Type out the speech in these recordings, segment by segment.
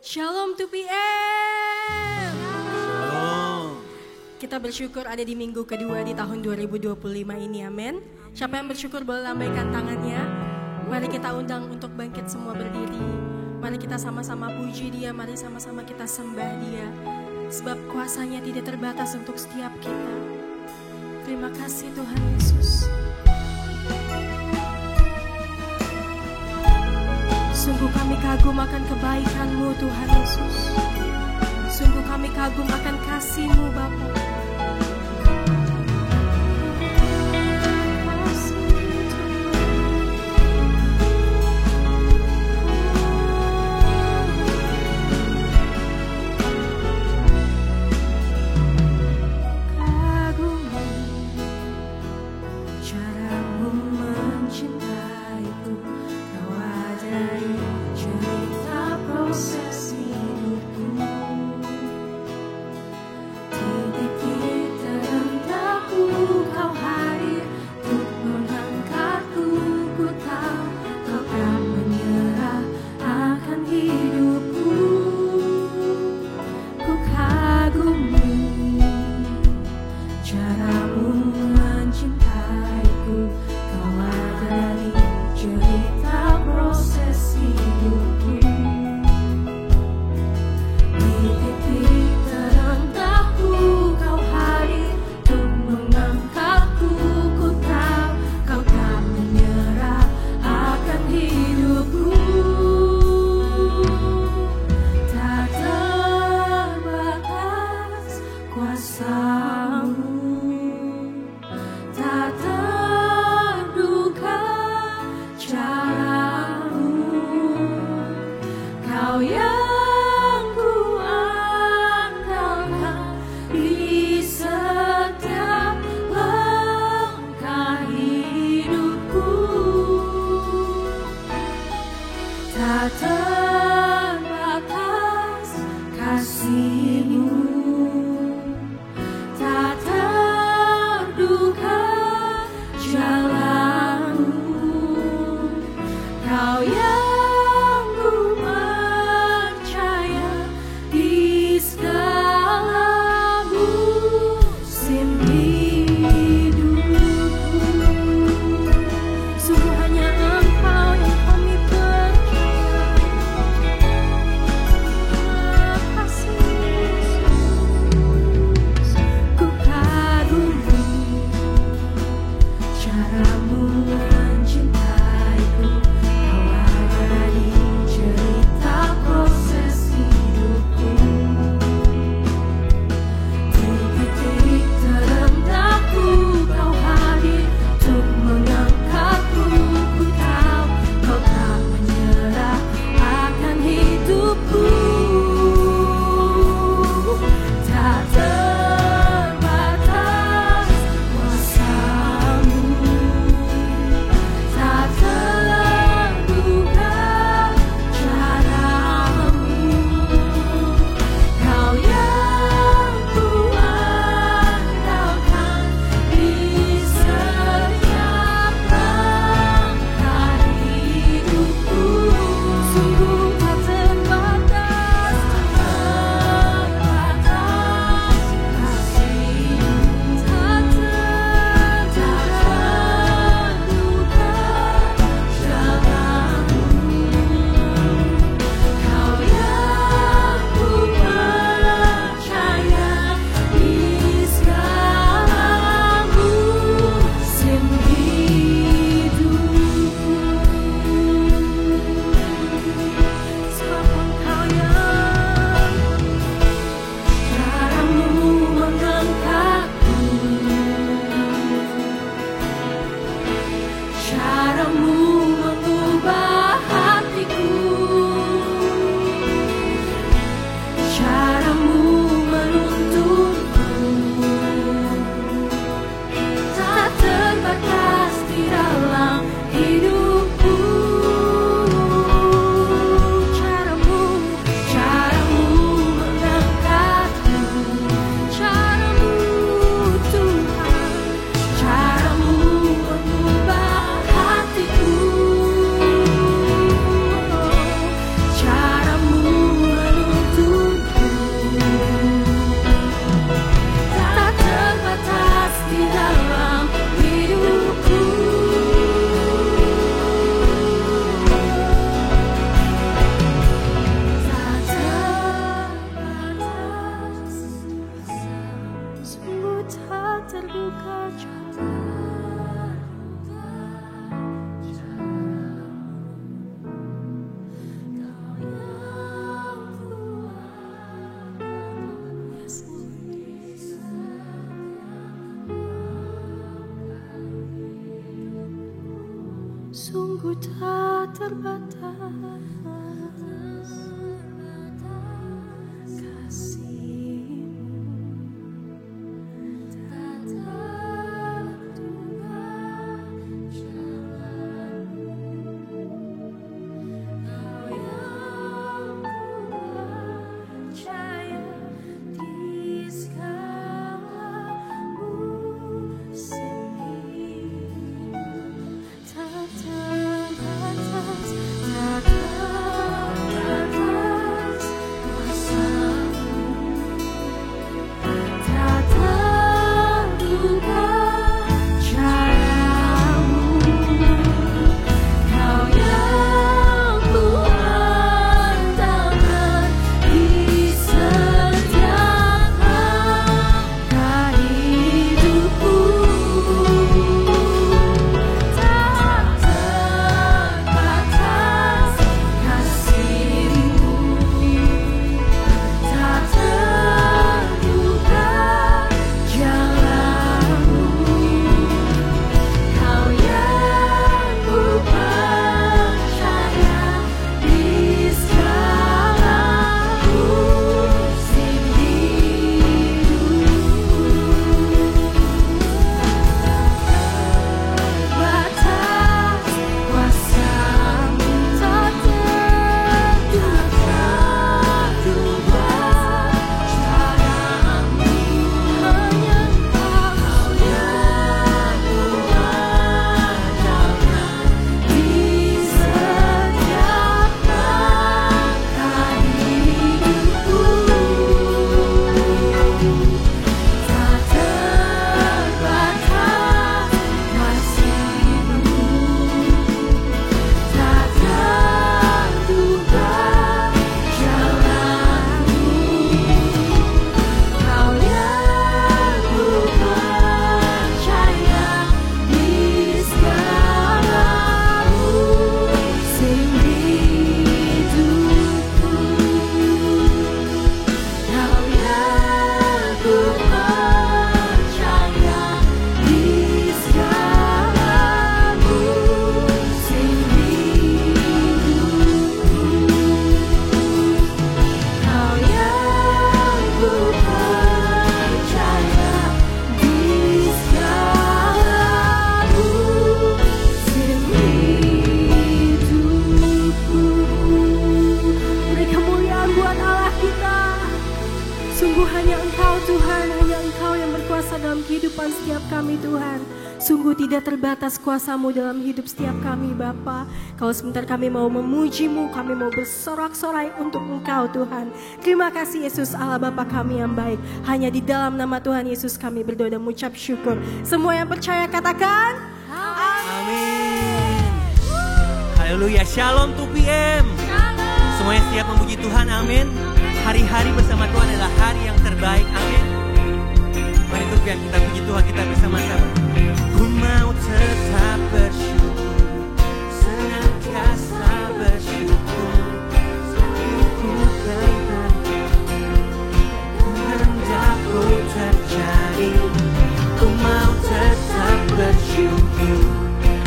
Shalom 2PM. Shalom. Kita bersyukur ada di minggu kedua di tahun 2025 ini, amin. Siapa yang bersyukur boleh lambaikan tangannya. Mari kita undang untuk bangkit semua berdiri. Mari kita sama-sama puji Dia, mari sama-sama kita sembah Dia. Sebab kuasanya tidak terbatas untuk setiap kita. Terima kasih Tuhan Yesus. Sungguh kami kagum akan kebaikan-Mu Tuhan Yesus. Sungguh kami kagum akan kasih-Mu Bapa. Cerita proses hidupku, titik kita sungguh tak terbatas dalam kehidupan setiap kami Tuhan. Sungguh tidak terbatas kuasa-Mu dalam hidup setiap kami Bapa. Kalau sebentar kami mau memuji-Mu, kami mau bersorak-sorai untuk Engkau Tuhan. Terima kasih Yesus Allah Bapa kami yang baik. Hanya di dalam nama Tuhan Yesus kami berdoa dan mengucap syukur. Semua yang percaya katakan amin. Haleluya, shalom 2PM. Semuanya siap memuji Tuhan, amin. Hari-hari bersama Tuhan adalah hari yang terbaik, amin. Mari yang kita puji Tuhan, kita bersama-sama. Ku mau tetap bersyukur, senantiasa bersyukur. Ku kehendakku terjadi. Ku mau tetap bersyukur,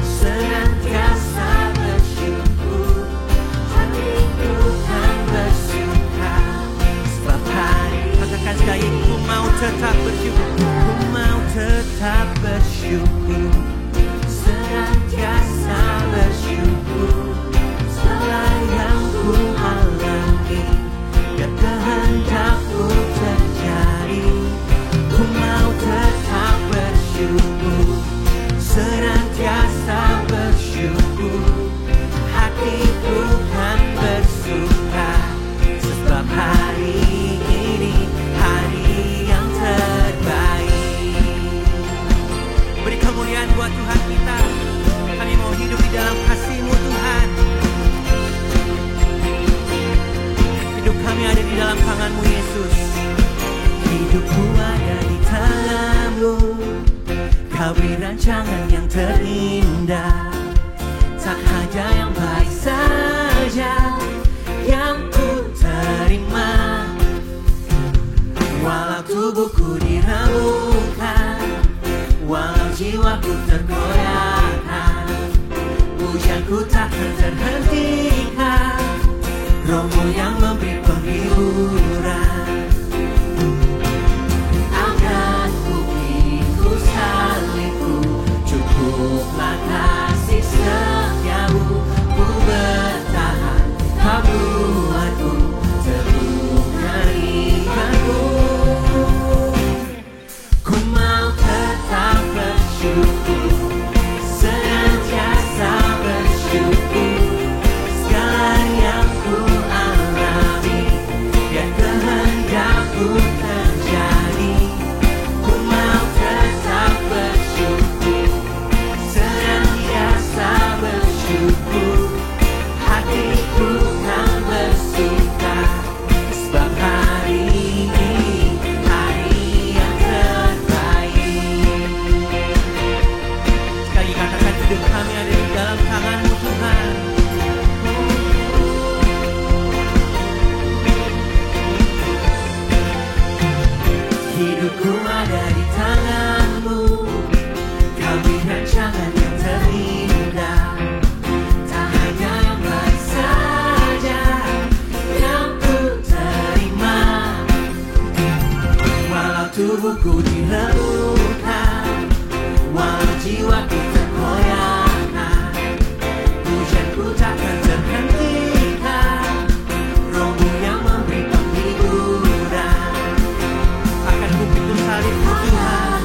senantiasa bersyukur. Hatiku kan bersuka setiap hari. Katakan sekali, ku mau tetap bersyukur. Ku mau tetap bersyukur, senantiasa bersyukur. Segala yang ku alami, biar kehendakku terjadi. Ku mau tetap bersyukur, senantiasa bersyukur. Hatiku kan bersuka, sebab hari ini hari yang terbaik. Beri kemuliaan buat Tuhan kita. Kami mau hidup di dalam kasih-Mu Tuhan. Hidup kami ada di dalam tangan-Mu Yesus. Hidupku ada di tangan-Mu. Kau beri rancangan yang terindah. Tak hanya yang baik saja yang ku terima. Walau tubuhku diramukan, walau jiwaku tergoyahkan, pujian tubuhku dilumpuhkan, walau jiwaku terkoyakkan, hujanku takkan terhentikan, rohmu yang memberi penghiburan. Akan kupikul salibmu Tuhan,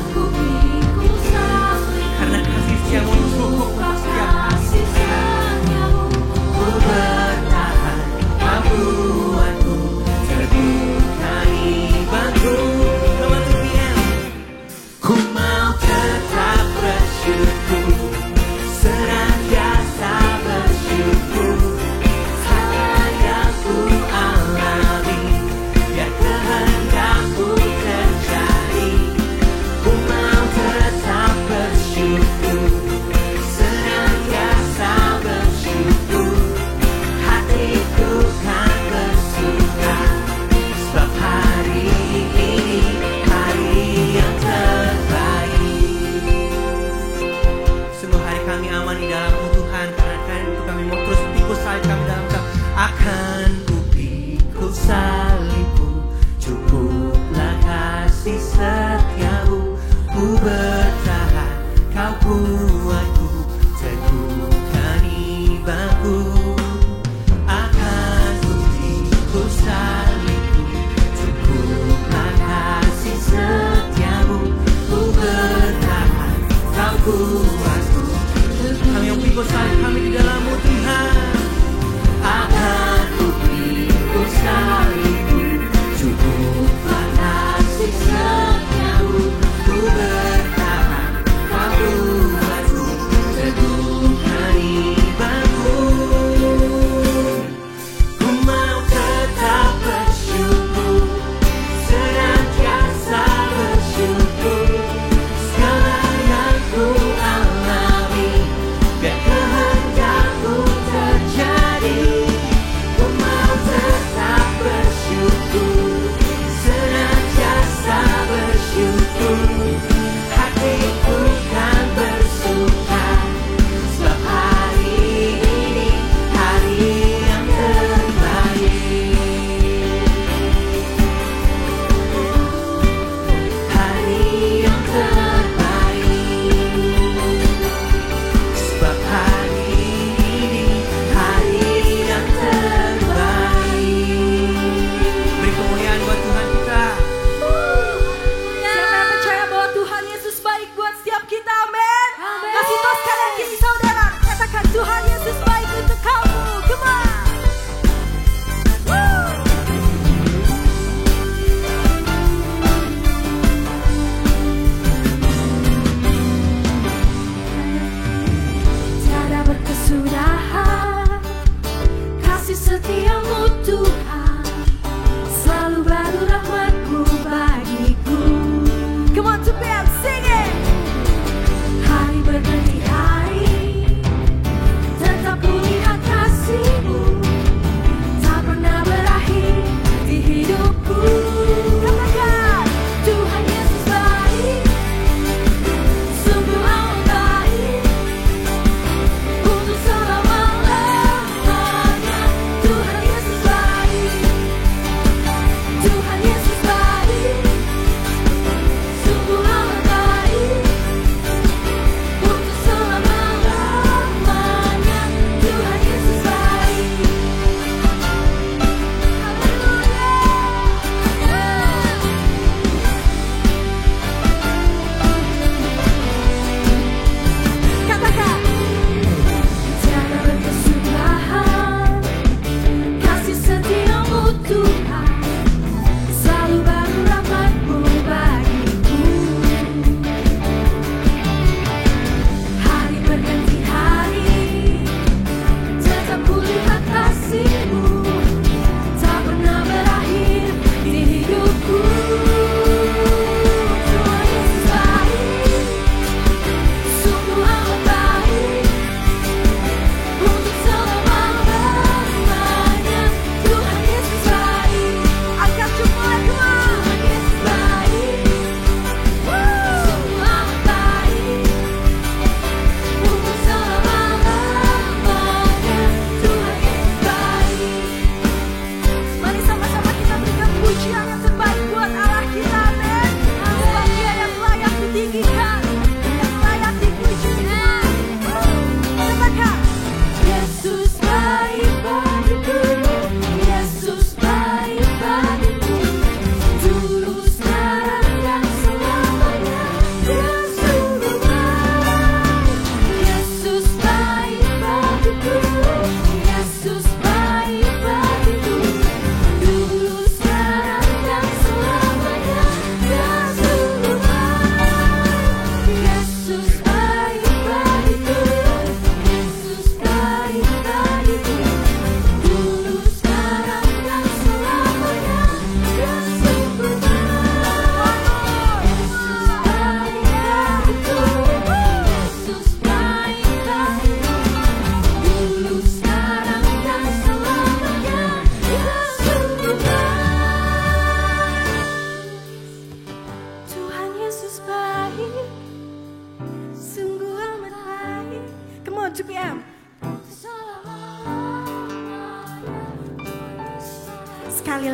karena kasih setiamu cukup untuk setiap kasih setiamu. Ku bertahan, kau buatku terbuka imanku. Ku mau tetap bersyukur, senantiasa bersyukur. Segala yang ku alami, biar kehendakmu terjadi. Ku mau tetap bersyukur, senantiasa bersyukur. Hatiku kan bersuka, sebab hari ini hari yang terbaik. Sungguh hari kami aman di dalam-Mu Tuhan, karena itu kami mau terus pikul salib kami dalam Kau. Akan ku pikul salibmu, cukuplah kasih setiamu. Ku bertahan, Kau kuatku, teguhkan imanku. Akan ku pikul salibmu, cukuplah kasih setiamu. Ku bertahan, Kau kuatku. Kami yang pikul salib kami di dalam-Mu Tuhan. Akan ku pikul salibmu, cukuplah kasih setiamu. Ku bertahan, Kau kuatku, teguhkan imanku. Ku mau tetap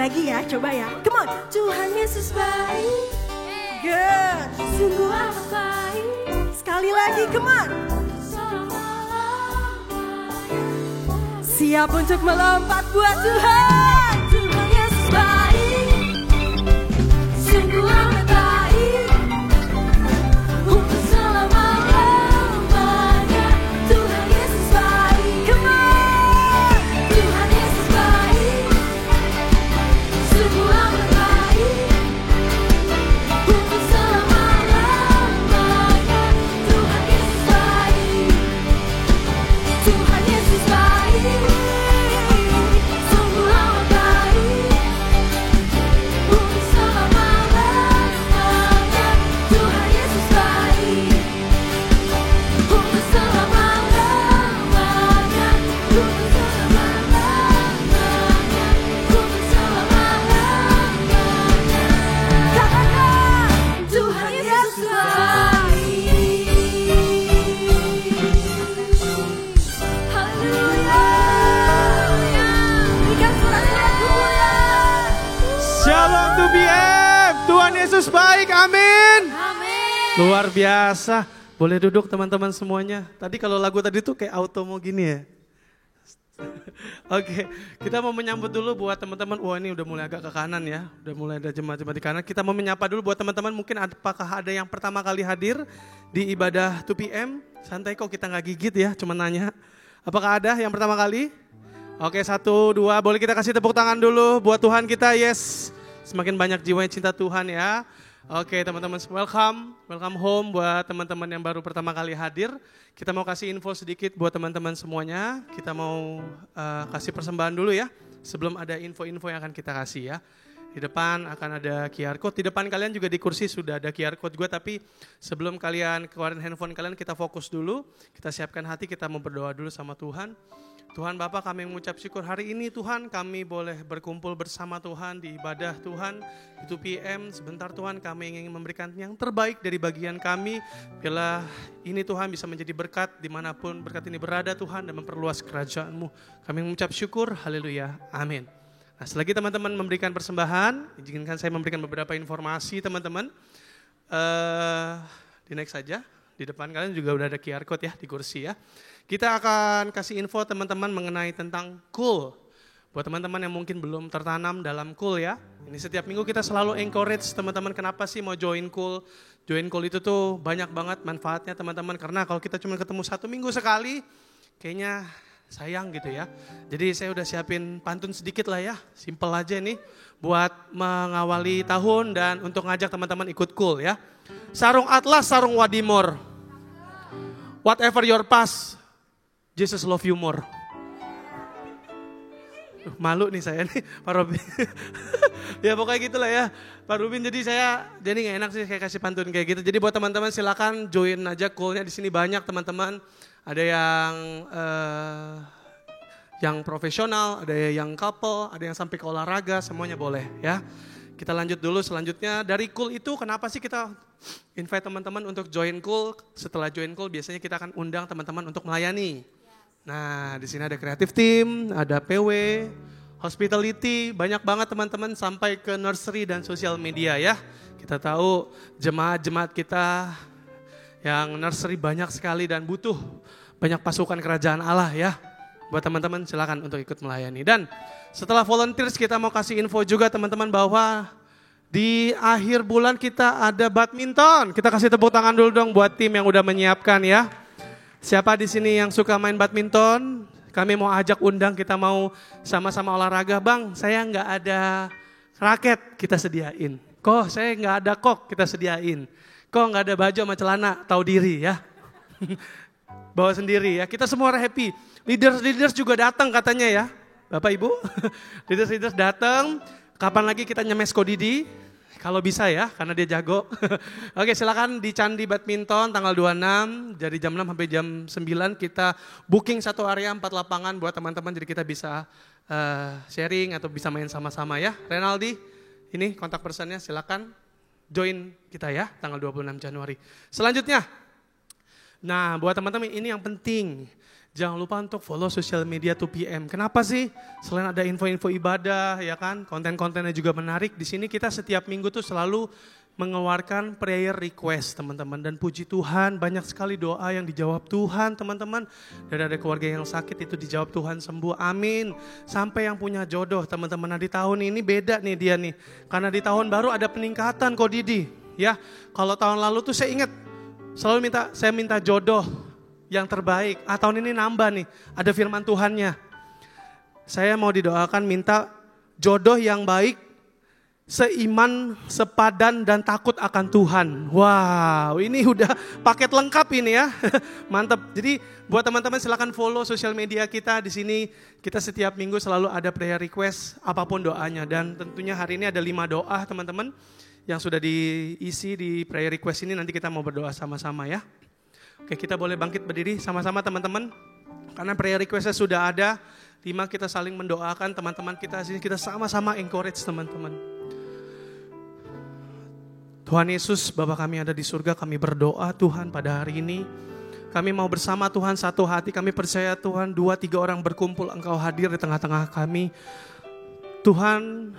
lagi ya, coba ya. Come on. Tuhan Yesus baik. Good. Sungguh amat baik. Sekali lagi, come on. Siap untuk melompat buat Tuhan. Tuhan Yesus baik. Sungguh amat baik. Untuk selama-lamanya. Tuhan Yesus baik. Come on. Tuhan Yesus baik. Sungguh amat baik. Untuk selama-lamanya. Tuhan Yesus baik. Tuhan Yesus baik. Sungguh amat baik. Untuk selama-lamanya. Tuhan Yesus baik. Untuk selama-lamanya. Untuk selama-lamanya. Untuk selama-lamanya. Katakan Tuhan Yesus baik. Haleluya. Berikan suara kemuliaan. Shalom 2PM, Tuhan Yesus baik, amin. Amin. Luar biasa, boleh duduk teman-teman semuanya. Tadi kalau lagu tadi tuh kayak auto mau gini ya. Oke, kita mau menyambut dulu buat teman-teman. Wah, ini udah mulai agak ke kanan ya, udah mulai ada jemaat-jemaat di kanan. Kita mau menyapa dulu buat teman-teman, mungkin apakah ada yang pertama kali hadir di ibadah 2PM? Santai kok, kita nggak gigit ya, cuma nanya. Apakah ada yang pertama kali? Oke, 1, 2, boleh kita kasih tepuk tangan dulu buat Tuhan kita, yes. Semakin banyak jiwa yang cinta Tuhan ya. Oke teman-teman, welcome home buat teman-teman yang baru pertama kali hadir. Kita mau kasih info sedikit buat teman-teman semuanya. Kita mau kasih persembahan dulu ya, sebelum ada info-info yang akan kita kasih ya. Di depan akan ada QR Code, di depan kalian juga di kursi sudah ada QR Code gue, tapi sebelum kalian keluarin handphone kalian, kita fokus dulu, kita siapkan hati, kita mau berdoa dulu sama Tuhan. Tuhan Bapa, kami mengucap syukur hari ini Tuhan, kami boleh berkumpul bersama Tuhan di ibadah Tuhan, di 2PM. Sebentar Tuhan, kami ingin memberikan yang terbaik dari bagian kami. Bila ini Tuhan bisa menjadi berkat dimanapun berkat ini berada Tuhan, dan memperluas kerajaan-Mu. Kami mengucap syukur, haleluya, amin. Nah, selagi teman-teman memberikan persembahan, izinkan saya memberikan beberapa informasi teman-teman. Di next saja, di depan kalian juga udah ada QR Code ya, di kursi ya. Kita akan kasih info teman-teman mengenai tentang Cool. Buat teman-teman yang mungkin belum tertanam dalam Cool ya. Ini setiap minggu kita selalu encourage teman-teman, kenapa sih mau join Cool. Join Cool itu tuh banyak banget manfaatnya teman-teman. Karena kalau kita cuma ketemu 1 minggu sekali, kayaknya sayang gitu ya. Jadi saya udah siapin pantun sedikit lah ya. Simple aja nih. Buat mengawali tahun dan untuk ngajak teman-teman ikut Cool ya. Sarung atlas, sarung wadimor. Whatever your past, Jesus love you more. Malu nih saya nih Pak Robin. Ya pokoknya gitulah ya Pak Robin. Jadi gak enak sih kayak kasih pantun kayak gitu. Jadi buat teman-teman silakan join aja Coolnya. Di sini banyak teman-teman. Ada yang profesional, ada yang couple, ada yang sampai ke olahraga, semuanya boleh ya. Kita lanjut dulu selanjutnya dari Cool itu, kenapa sih kita invite teman-teman untuk join Cool? Setelah join Cool biasanya kita akan undang teman-teman untuk melayani. Nah, di sini ada creative team, ada PW, hospitality, banyak banget teman-teman sampai ke nursery dan sosial media ya. Kita tahu jemaat-jemaat kita yang nursery banyak sekali dan butuh banyak pasukan kerajaan Allah ya. Buat teman-teman silakan untuk ikut melayani. Dan setelah volunteers kita mau kasih info juga teman-teman bahwa di akhir bulan kita ada badminton. Kita kasih tepuk tangan dulu dong buat tim yang udah menyiapkan ya. Siapa di sini yang suka main badminton? Kami mau ajak undang, kita mau sama-sama olahraga. Bang, saya nggak ada raket, kita sediain. Kok saya nggak ada kok, kita sediain. Kok nggak ada baju sama celana, tahu diri ya. Bawa sendiri ya, kita semua happy. Leaders juga datang katanya ya, Bapak Ibu. Leaders datang, kapan lagi kita nyemes Kodidi? Kalau bisa ya, karena dia jago. Oke, silakan di Candi Badminton tanggal 26, dari jam 6 sampai jam 9 kita booking satu area 4 lapangan buat teman-teman, jadi kita bisa sharing atau bisa main sama-sama ya. Renaldi, ini kontak personnya, silakan join kita ya, tanggal 26 Januari. Selanjutnya, nah buat teman-teman ini yang penting, Jangan lupa untuk follow sosial media 2PM. Kenapa sih? Selain ada info-info ibadah, ya kan, konten-kontennya juga menarik. Di sini kita setiap minggu tuh selalu mengeluarkan prayer request, teman-teman. Dan puji Tuhan, banyak sekali doa yang dijawab Tuhan, teman-teman. Dan ada keluarga yang sakit itu dijawab Tuhan sembuh. Amin. Sampai yang punya jodoh, teman-teman. Nah, di tahun ini beda nih dia nih. Karena di tahun baru ada peningkatan kok Didi. Ya, kalau tahun lalu tuh saya ingat selalu saya minta jodoh yang terbaik. Tahun ini nambah nih, ada firman Tuhannya. Saya mau didoakan minta jodoh yang baik, seiman, sepadan dan takut akan Tuhan. Wow, ini udah paket lengkap ini ya. Mantap. Jadi buat teman-teman silakan follow sosial media kita. Di sini kita setiap minggu selalu ada prayer request apapun doanya. Dan tentunya hari ini ada 5 doa teman-teman yang sudah diisi di prayer request ini. Nanti kita mau berdoa sama-sama ya. Oke, kita boleh bangkit berdiri sama-sama teman-teman. Karena prayer request-nya sudah ada. 5 kita saling mendoakan teman-teman kita. Sini kita sama-sama encourage teman-teman. Tuhan Yesus, Bapa kami ada di surga, kami berdoa Tuhan pada hari ini. Kami mau bersama Tuhan satu hati. Kami percaya Tuhan 2-3 orang berkumpul, Engkau hadir di tengah-tengah kami. Tuhan,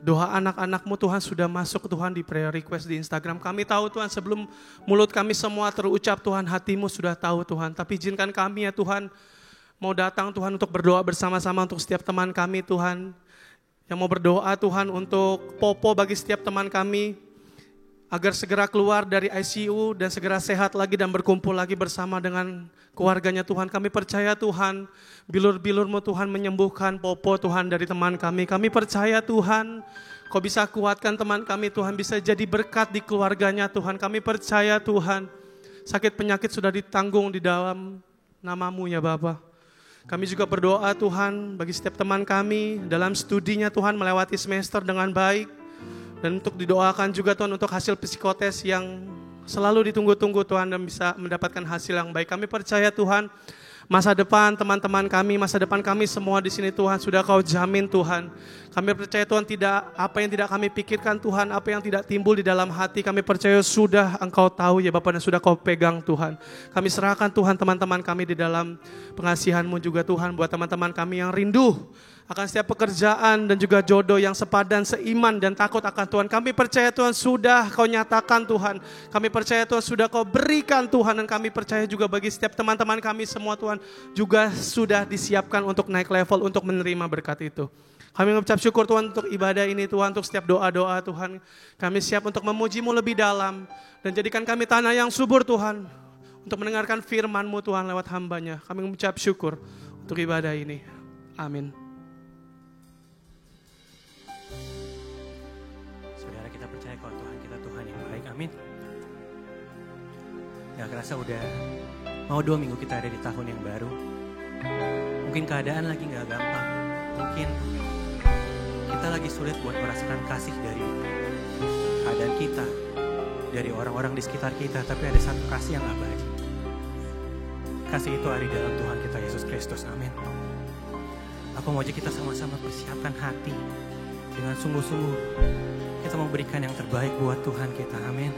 doa anak-anak-Mu Tuhan sudah masuk Tuhan di prayer request di Instagram. Kami tahu Tuhan sebelum mulut kami semua terucap Tuhan, hati-Mu sudah tahu Tuhan. Tapi izinkan kami ya Tuhan, mau datang Tuhan untuk berdoa bersama-sama untuk setiap teman kami Tuhan. Yang mau berdoa Tuhan untuk Popo bagi setiap teman kami. Agar segera keluar dari ICU dan segera sehat lagi dan berkumpul lagi bersama dengan keluarganya Tuhan. Kami percaya Tuhan, bilur-bilur-Mu Tuhan menyembuhkan Popo Tuhan dari teman kami. Kami percaya Tuhan, Kau bisa kuatkan teman kami Tuhan, bisa jadi berkat di keluarganya Tuhan. Kami percaya Tuhan, sakit penyakit sudah ditanggung di dalam nama-Mu ya Bapa. Kami juga berdoa Tuhan bagi setiap teman kami dalam studinya Tuhan melewati semester dengan baik. Dan untuk didoakan juga Tuhan untuk hasil psikotes yang selalu ditunggu-tunggu Tuhan dan bisa mendapatkan hasil yang baik. Kami percaya Tuhan, masa depan teman-teman kami, masa depan kami semua di sini Tuhan sudah Kau jamin Tuhan. Kami percaya Tuhan tidak apa yang tidak kami pikirkan Tuhan, apa yang tidak timbul di dalam hati kami percaya sudah Engkau tahu ya Bapa dan sudah Kau pegang Tuhan. Kami serahkan Tuhan teman-teman kami di dalam pengasihan-Mu juga Tuhan buat teman-teman kami yang rindu akan setiap pekerjaan dan juga jodoh yang sepadan, seiman dan takut akan Tuhan. Kami percaya Tuhan sudah Kau nyatakan Tuhan. Kami percaya Tuhan sudah Kau berikan Tuhan. Dan kami percaya juga bagi setiap teman-teman kami semua Tuhan juga sudah disiapkan untuk naik level, untuk menerima berkat itu. Kami mengucap syukur Tuhan untuk ibadah ini Tuhan, untuk setiap doa-doa Tuhan. Kami siap untuk memuji-Mu lebih dalam. Dan jadikan kami tanah yang subur Tuhan, untuk mendengarkan firman-Mu Tuhan lewat hamba-Nya. Kami mengucap syukur untuk ibadah ini. Amin. Amin. Gak kerasa udah mau 2 minggu kita ada di tahun yang baru. Mungkin keadaan lagi gak gampang. Mungkin kita lagi sulit buat merasakan kasih dari keadaan kita, dari orang-orang di sekitar kita. Tapi ada satu kasih yang abadi. Kasih itu ada di dalam Tuhan kita Yesus Kristus. Amin. Aku mau ajak kita sama-sama persiapkan hati dengan sungguh-sungguh. Kita mau berikan yang terbaik buat Tuhan kita. Amin.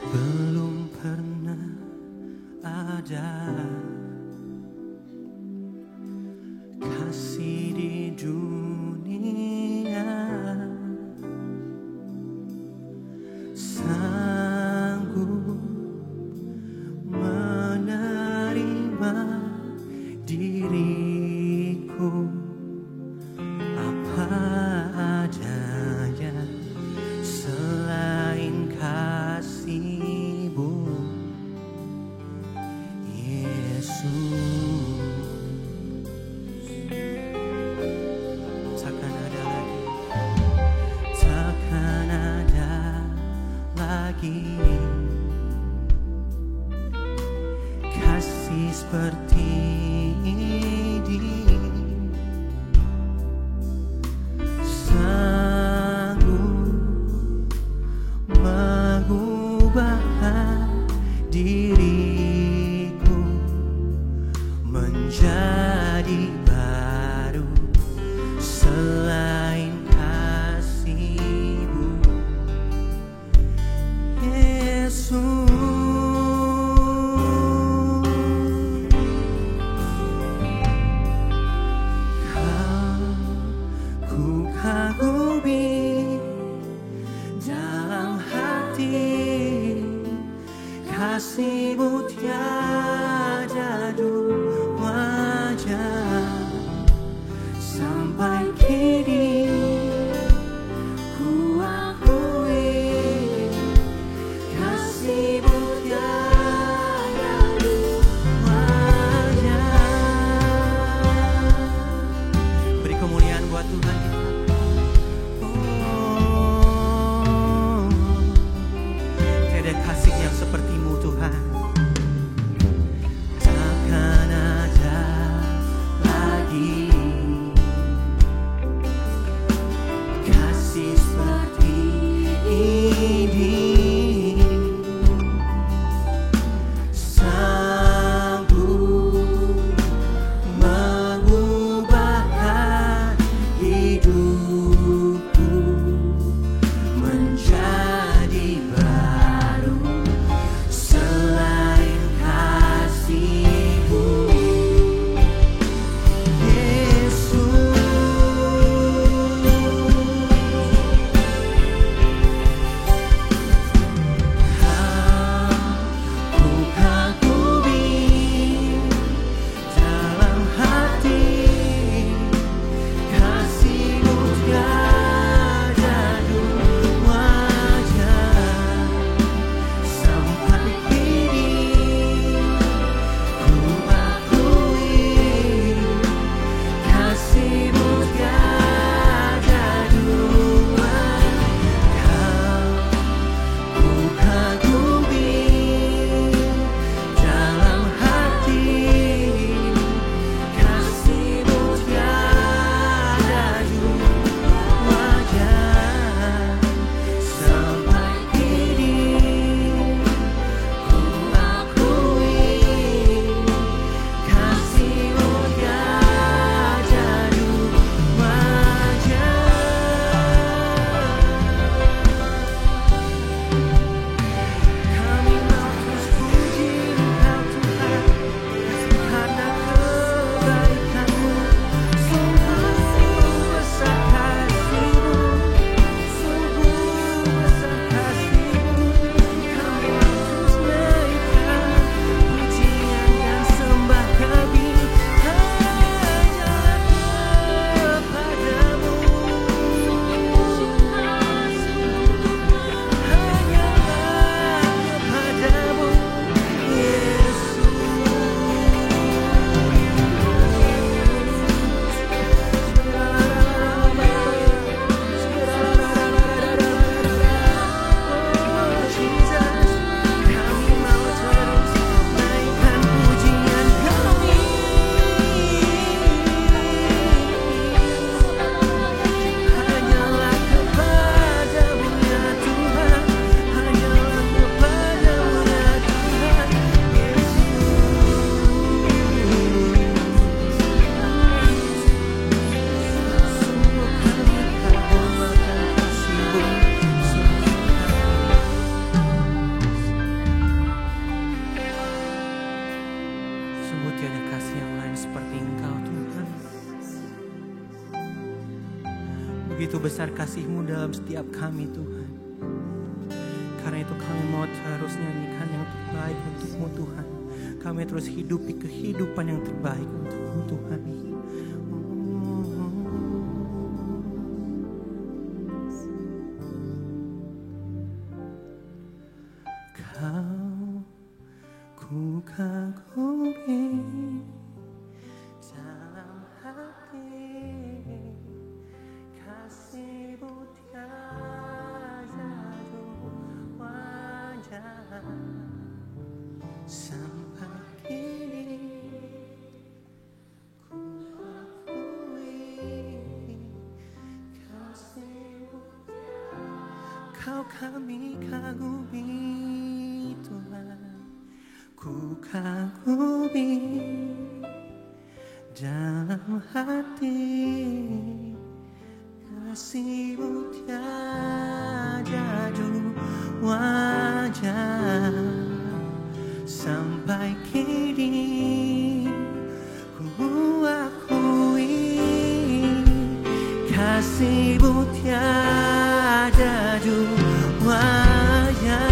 Belum pernah ada kasih di dunia sanggup menerima diriku apa adanya selain kasih-Mu Yesus. Takkan ada lagi kasih seperti diriku menjadi baru selain kasih-Mu seperti Engkau Tuhan. Begitu besar kasih-Mu dalam setiap kami Tuhan. Karena itu kami mau terus nyanyikan yang terbaik untuk-Mu Tuhan. Kami terus hidupi kehidupan yang terbaik untuk-Mu Tuhan. Kau ku kagumi dalam hati, kasih-Mu tiada wajah sampai kini. Ku akui kasih-Mu, Kau kami kagumi Tuhan. Ku kagumi dalam hati, kasih-Mu tiada wajah sampai kini. Ku akui kasih-Mu tiada wajah.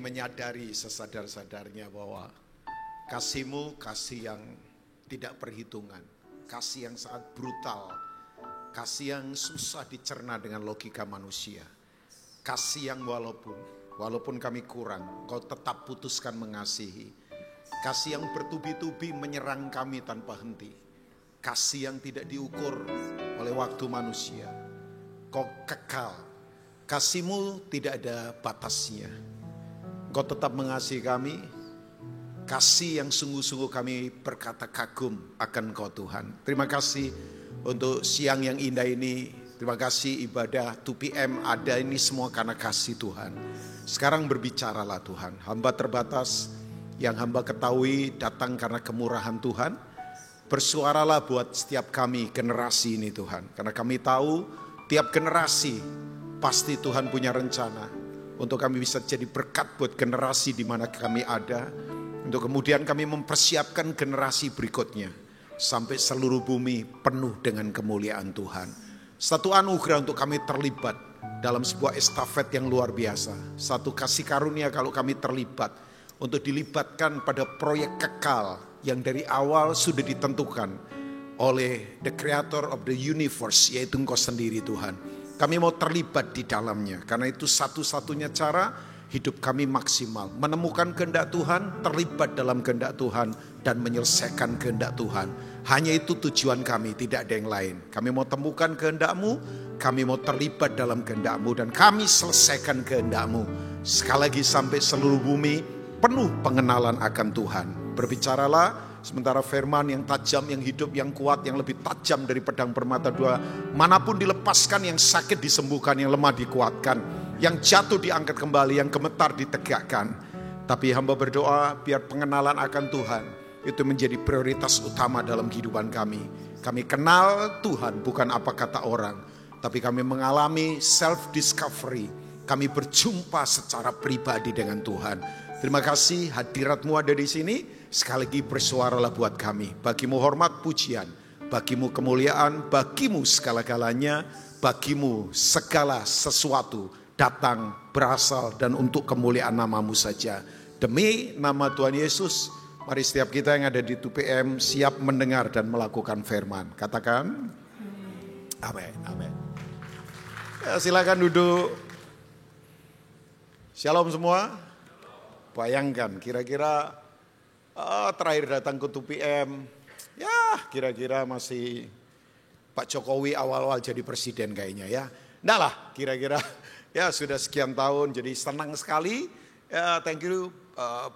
Menyadari sesadar-sadarnya bahwa kasih-Mu kasih yang tidak perhitungan, kasih yang sangat brutal, kasih yang susah dicerna dengan logika manusia, kasih yang walaupun kami kurang, Kau tetap putuskan mengasihi, kasih yang bertubi-tubi menyerang kami tanpa henti, kasih yang tidak diukur oleh waktu manusia. Kau kekal, kasih-Mu tidak ada batasnya. Kau tetap mengasihi kami, kasih yang sungguh-sungguh kami berkata kagum akan Kau Tuhan. Terima kasih untuk siang yang indah ini, terima kasih ibadah 2PM ada ini semua karena kasih Tuhan. Sekarang berbicaralah Tuhan, hamba terbatas yang hamba ketahui datang karena kemurahan Tuhan. Bersuaralah buat setiap kami generasi ini Tuhan, karena kami tahu tiap generasi pasti Tuhan punya rencana untuk kami bisa jadi berkat buat generasi di mana kami ada, untuk kemudian kami mempersiapkan generasi berikutnya sampai seluruh bumi penuh dengan kemuliaan Tuhan. Satu anugerah untuk kami terlibat dalam sebuah estafet yang luar biasa. Satu kasih karunia kalau kami terlibat untuk dilibatkan pada proyek kekal yang dari awal sudah ditentukan oleh the creator of the universe, yaitu Engkau sendiri Tuhan. Kami mau terlibat di dalamnya, karena itu satu-satunya cara hidup kami maksimal. Menemukan kehendak Tuhan, terlibat dalam kehendak Tuhan, dan menyelesaikan kehendak Tuhan. Hanya itu tujuan kami, tidak ada yang lain. Kami mau temukan kehendak-Mu, kami mau terlibat dalam kehendak-Mu, dan kami selesaikan kehendak-Mu. Sekali lagi sampai seluruh bumi penuh pengenalan akan Tuhan. Berbicaralah. Sementara firman yang tajam, yang hidup, yang kuat, yang lebih tajam dari pedang bermata dua, manapun dilepaskan, yang sakit disembuhkan, yang lemah dikuatkan, yang jatuh diangkat kembali, yang gemetar ditegakkan. Tapi hamba berdoa biar pengenalan akan Tuhan itu menjadi prioritas utama dalam kehidupan kami. Kami kenal Tuhan bukan apa kata orang, tapi kami mengalami self discovery. kami berjumpa secara pribadi dengan Tuhan. Terima kasih hadirat-Mu ada di sini. Sekali lagi bersuaralah buat kami. Bagimu hormat pujian, bagimu kemuliaan, bagimu segala-galanya, bagimu segala sesuatu datang, berasal dan untuk kemuliaan nama-Mu saja. Demi nama Tuhan Yesus, mari setiap kita yang ada di 2PM siap mendengar dan melakukan firman. Katakan amin. Amin. Ya, silakan duduk. Shalom semua. Bayangkan kira-kira terakhir datang ke 2PM, ya kira-kira masih Pak Jokowi awal-awal jadi presiden kayaknya ya. Enggak lah, kira-kira ya sudah sekian tahun, jadi senang sekali. Ya, thank you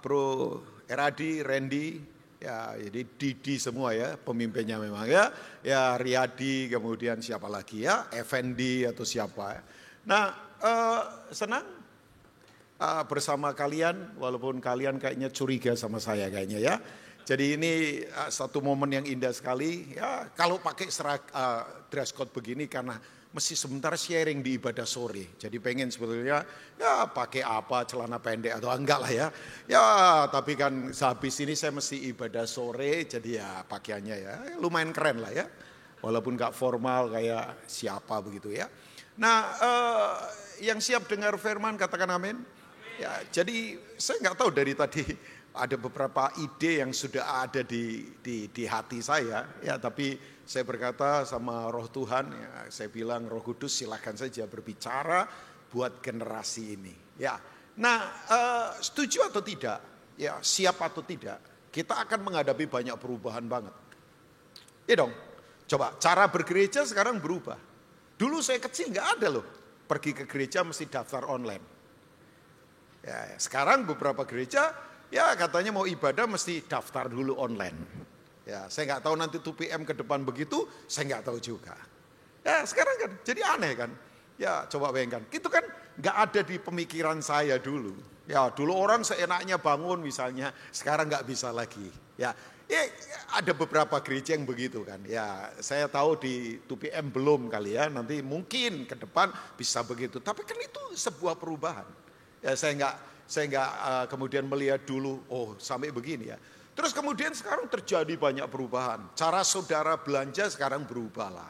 Bro Eradi, Randy, ya jadi Didi semua ya pemimpinnya memang ya. Ya Riyadi, kemudian siapa lagi ya, Effendi atau siapa. Nah senang bersama kalian, walaupun kalian kayaknya curiga sama saya kayaknya ya. Jadi ini satu momen yang indah sekali ya. Kalau pakai dress code begini karena mesti sebentar sharing di ibadah sore. Jadi pengen sebetulnya ya pakai apa, celana pendek atau enggak lah ya. Ya tapi kan sehabis ini saya mesti ibadah sore, jadi ya pakaiannya ya lumayan keren lah ya. Walaupun enggak formal kayak siapa begitu ya. Nah yang siap dengar firman katakan amin. Ya, jadi saya nggak tahu dari tadi ada beberapa ide yang sudah ada di hati saya, ya tapi saya berkata sama Roh Tuhan, ya, saya bilang Roh Kudus silakan saja berbicara buat generasi ini. Ya, nah setuju atau tidak, ya siap atau tidak, kita akan menghadapi banyak perubahan banget. Iya dong, coba cara bergereja sekarang berubah. Dulu saya kecil nggak ada loh, pergi ke gereja mesti daftar online. Ya, sekarang beberapa gereja ya katanya mau ibadah mesti daftar dulu online. Ya, saya nggak tahu nanti 2PM ke depan begitu, saya nggak tahu juga. Ya, sekarang kan jadi aneh kan. Ya, coba bayangkan, itu kan nggak ada di pemikiran saya dulu. Ya, dulu orang seenaknya bangun misalnya, sekarang nggak bisa lagi. Ya, ada beberapa gereja yang begitu kan. Ya, saya tahu di 2PM belum kali ya, nanti mungkin ke depan bisa begitu. Tapi kan itu sebuah perubahan. Ya, saya nggak kemudian melihat dulu, oh sampai begini ya. Terus kemudian sekarang terjadi banyak perubahan. Cara saudara belanja sekarang berubah lah.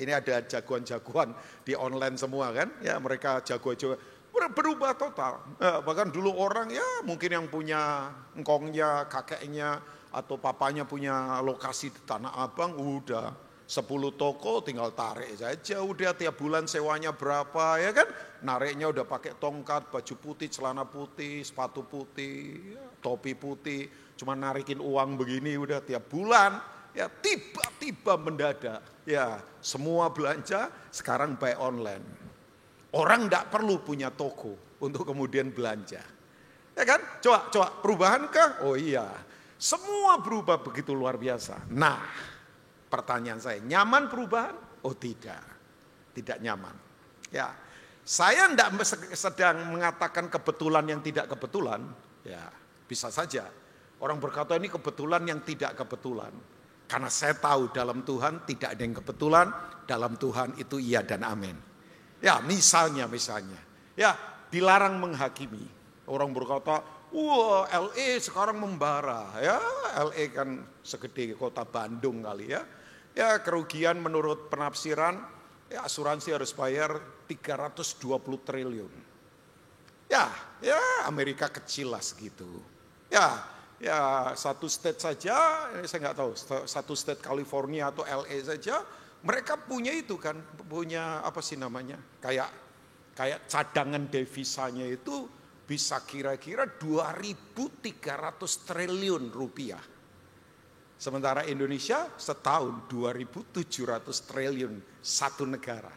Ini ada jagoan-jagoan di online semua kan. Ya mereka jago-jago berubah total. Bahkan dulu orang ya mungkin yang punya engkongnya, kakeknya atau papanya punya lokasi di Tanah Abang udah 10 toko tinggal tarik saja, udah tiap bulan sewanya berapa ya kan, nariknya udah pakai tongkat, baju putih, celana putih, sepatu putih, topi putih, cuma narikin uang begini udah tiap bulan, ya tiba-tiba mendadak, ya semua belanja sekarang by online. Orang tidak perlu punya toko untuk kemudian belanja, ya kan? Coba perubahan kah? Oh iya, semua berubah begitu luar biasa. Nah. Pertanyaan saya, nyaman perubahan? Oh tidak nyaman. Ya, saya tidak sedang mengatakan kebetulan yang tidak kebetulan. Ya, bisa saja. Orang berkata ini kebetulan yang tidak kebetulan. Karena saya tahu dalam Tuhan tidak ada yang kebetulan, dalam Tuhan itu iya dan amin. Ya, misalnya. Ya, dilarang menghakimi. Orang berkata, wah LA sekarang membara. Ya, LA kan segede kota Bandung kali ya. Ya kerugian menurut penafsiran ya asuransi harus bayar 320 triliun. Ya Amerika kecil lah segitu. Ya satu state saja, saya nggak tahu, satu state California atau LA saja, mereka punya itu kan, punya apa sih namanya, kayak cadangan devisanya itu bisa kira-kira 2.300 triliun rupiah. Sementara Indonesia setahun 2.700 triliun satu negara.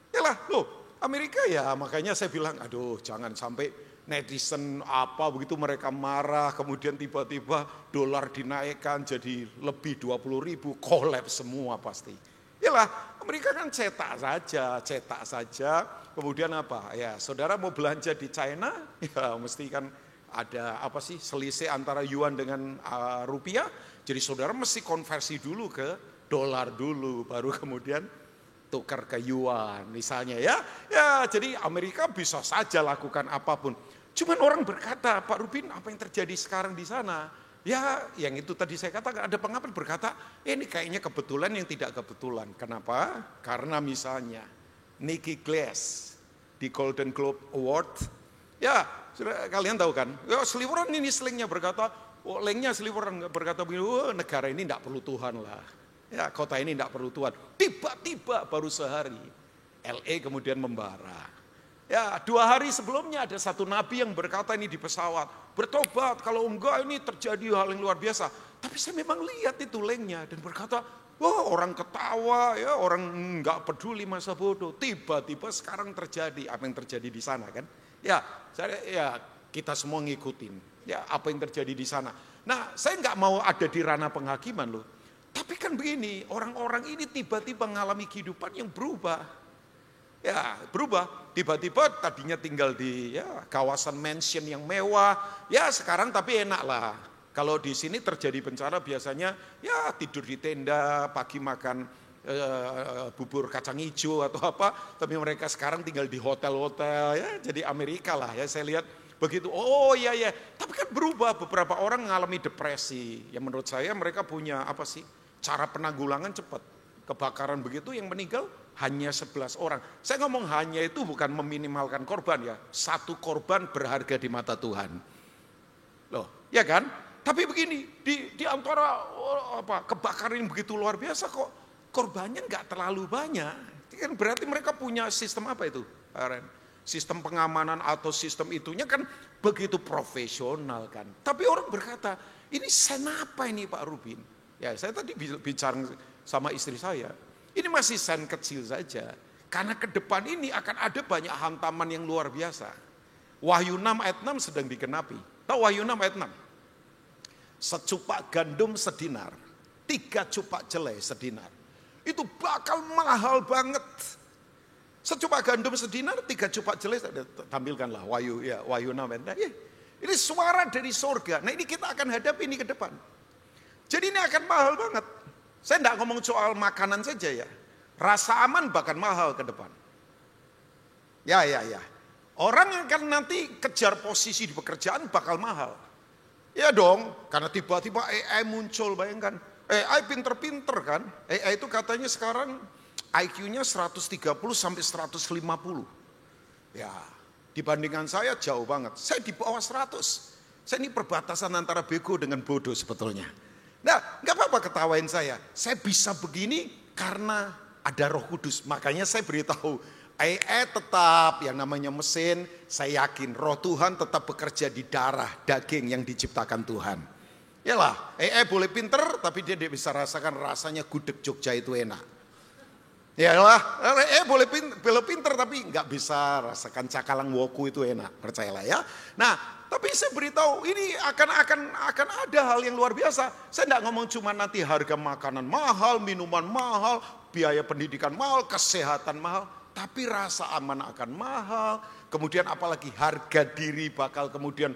Yalah, loh Amerika ya makanya saya bilang aduh jangan sampai netizen apa begitu mereka marah kemudian tiba-tiba dolar dinaikkan jadi lebih 20.000 kolaps semua pasti. Yalah Amerika kan cetak saja kemudian apa ya saudara mau belanja di China ya mesti kan ada apa sih selisih antara yuan dengan rupiah. Jadi saudara mesti konversi dulu ke dolar dulu, baru kemudian tukar ke yuan misalnya ya. Ya, jadi Amerika bisa saja lakukan apapun. Cuman orang berkata, Pak Rubin, apa yang terjadi sekarang di sana? Ya, yang itu tadi saya katakan, ada pengamat berkata, ini kayaknya kebetulan yang tidak kebetulan. Kenapa? Karena misalnya Nikki Glass di Golden Globe Award, ya kalian tahu kan, ya seliweran ini selingnya berkata, lengnya seliweran berkata begini, negara ini tidak perlu Tuhan lah. Ya, kota ini tidak perlu Tuhan. Tiba-tiba baru sehari, LA kemudian membara. Ya, 2 hari sebelumnya ada satu nabi yang berkata ini di pesawat, bertobat, kalau enggak ini terjadi hal yang luar biasa. Tapi saya memang lihat itu lengnya dan berkata, wah orang ketawa ya, orang enggak peduli masa bodoh. Tiba-tiba sekarang terjadi apa yang terjadi di sana kan? Ya, kita semua ngikutin. Ya, apa yang terjadi di sana. Nah, saya enggak mau ada di ranah penghakiman loh. Tapi kan begini, orang-orang ini tiba-tiba mengalami kehidupan yang berubah. Ya, berubah. Tiba-tiba tadinya tinggal di kawasan mansion yang mewah. Ya, sekarang tapi enak lah. Kalau di sini terjadi bencana biasanya ya tidur di tenda, pagi makan bubur kacang hijau atau apa. Tapi mereka sekarang tinggal di hotel-hotel ya. Jadi Amerika lah ya, saya lihat begitu. Oh iya ya. Tapi kan berubah, beberapa orang mengalami depresi. Ya menurut saya mereka punya apa sih? Cara penanggulangan cepat. Kebakaran begitu yang meninggal hanya 11 orang. Saya ngomong hanya itu bukan meminimalkan korban ya. 1 korban berharga di mata Tuhan. Loh, ya kan? Tapi begini, di antara kebakaran yang begitu luar biasa kok korbannya nggak terlalu banyak. Kan berarti mereka punya sistem apa itu? Sistem pengamanan atau sistem itunya kan begitu profesional kan. Tapi orang berkata, ini sen apa ini Pak Rubin? Ya, saya tadi bicara sama istri saya. Ini masih sen kecil saja. Karena ke depan ini akan ada banyak hantaman yang luar biasa. Wahyu 6 ayat 6 sedang digenapi. Tahu Wahyu 6 ayat 6? Secupak gandum sedinar, 3 cupak jelai sedinar. Itu bakal mahal banget. Secupak gandum sedinar, 3 cupak jelai, tampilkanlah Wahyu 6 ayat 6. Ini suara dari surga. Nah ini kita akan hadapi ini ke depan. Jadi ini akan mahal banget. Saya tidak ngomong soal makanan saja ya. Rasa aman bahkan mahal ke depan. Ya. Orang yang akan nanti kejar posisi di pekerjaan bakal mahal. Ya dong, karena tiba-tiba AI muncul, bayangkan. AI pinter-pinter kan. AI itu katanya sekarang IQ-nya 130 sampai 150. Ya, dibandingkan saya jauh banget. Saya di bawah 100. Saya ini perbatasan antara bego dengan bodoh sebetulnya. Nah, nggak apa-apa ketawain saya. Saya bisa begini karena ada Roh Kudus. Makanya saya beritahu, AI tetap yang namanya mesin, saya yakin Roh Tuhan tetap bekerja di darah, daging yang diciptakan Tuhan. Yalah, AI boleh pinter, tapi dia tidak bisa rasakan rasanya gudeg Jogja itu enak. Yalah, AI boleh pinter, tapi nggak bisa rasakan cakalang woku itu enak, percayalah ya. Nah, tapi saya beritahu ini akan ada hal yang luar biasa. Saya tidak ngomong cuma nanti harga makanan mahal, minuman mahal, biaya pendidikan mahal, kesehatan mahal. Tapi rasa aman akan mahal. Kemudian apalagi harga diri bakal kemudian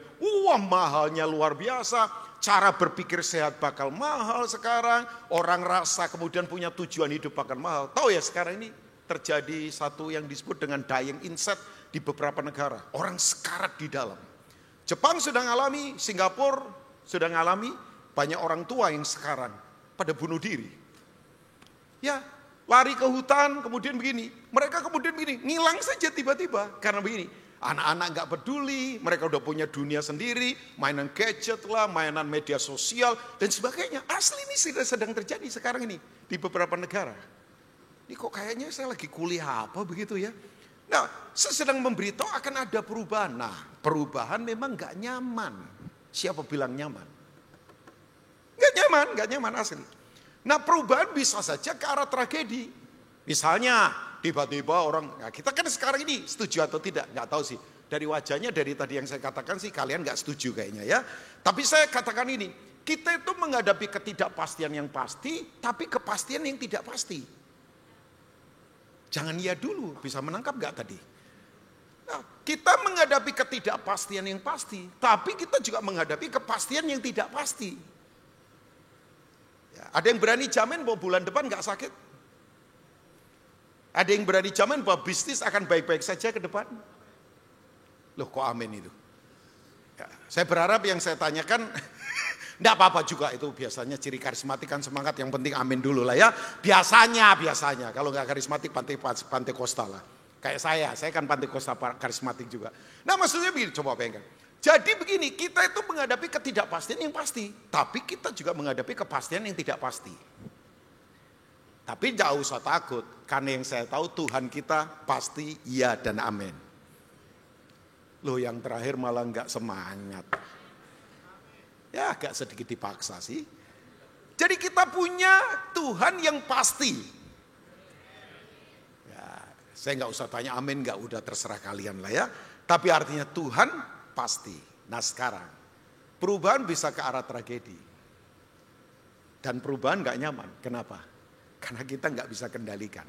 mahalnya luar biasa. Cara berpikir sehat bakal mahal sekarang. Orang rasa kemudian punya tujuan hidup bakal mahal. Tahu ya sekarang ini terjadi satu yang disebut dengan dying insect di beberapa negara. Orang sekarat di dalam. Jepang sudah ngalami, Singapura sudah ngalami, banyak orang tua yang sekarang pada bunuh diri. Ya, lari ke hutan, kemudian begini. Mereka kemudian begini, ngilang saja tiba-tiba. Karena begini, anak-anak gak peduli, mereka udah punya dunia sendiri, mainan gadget lah, mainan media sosial, dan sebagainya. Asli ini sedang terjadi sekarang ini di beberapa negara. Ini kok kayaknya saya lagi kuliah apa begitu ya. Nah, saya sedang memberitahu akan ada perubahan. Nah, perubahan memang gak nyaman. Siapa bilang nyaman? Gak nyaman asli. Nah, perubahan bisa saja ke arah tragedi. Misalnya, tiba-tiba orang, nah kita kan sekarang ini setuju atau tidak, gak tahu sih. Dari wajahnya, dari tadi yang saya katakan sih, kalian gak setuju kayaknya ya. Tapi saya katakan ini, kita itu menghadapi ketidakpastian yang pasti, tapi kepastian yang tidak pasti. Jangan iya dulu, bisa menangkap gak tadi? Nah, kita menghadapi ketidakpastian yang pasti, tapi kita juga menghadapi kepastian yang tidak pasti. Ya, ada yang berani jamin bahwa bulan depan gak sakit? Ada yang berani jamin bahwa bisnis akan baik-baik saja ke depan? Loh kok amin itu? Ya, saya berharap yang saya tanyakan, enggak apa-apa juga itu biasanya ciri karismatik kan semangat, yang penting amin dulu lah ya. Biasanya, kalau nggak karismatik pantai kostal lah. Kayak saya kan pantai kostal karismatik juga. Nah maksudnya begini, coba bayangkan. Jadi begini, kita itu menghadapi ketidakpastian yang pasti. Tapi kita juga menghadapi kepastian yang tidak pasti. Tapi jangan usah takut, karena yang saya tahu Tuhan kita pasti iya dan amin. Loh yang terakhir malah nggak semangat. Ya agak sedikit dipaksa sih. Jadi kita punya Tuhan yang pasti. Ya, saya nggak usah tanya amin, nggak, udah terserah kalian lah ya. Tapi artinya Tuhan pasti. Nah sekarang, perubahan bisa ke arah tragedi. Dan perubahan nggak nyaman. Kenapa? Karena kita nggak bisa kendalikan.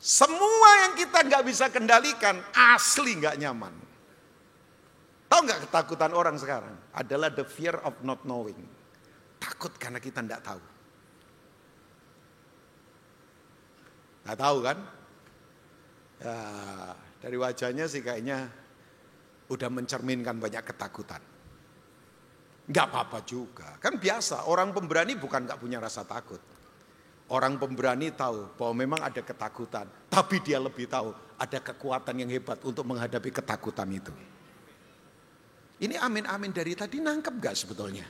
Semua yang kita nggak bisa kendalikan asli nggak nyaman. Tahu nggak ketakutan orang sekarang? Adalah the fear of not knowing. Takut karena kita nggak tahu. Nggak tahu kan? Ya, dari wajahnya sih kayaknya udah mencerminkan banyak ketakutan. Nggak apa-apa juga, kan biasa. Orang pemberani bukan nggak punya rasa takut. Orang pemberani tahu bahwa memang ada ketakutan, tapi dia lebih tahu ada kekuatan yang hebat untuk menghadapi ketakutan itu. Ini amin-amin dari tadi nangkep gak sebetulnya?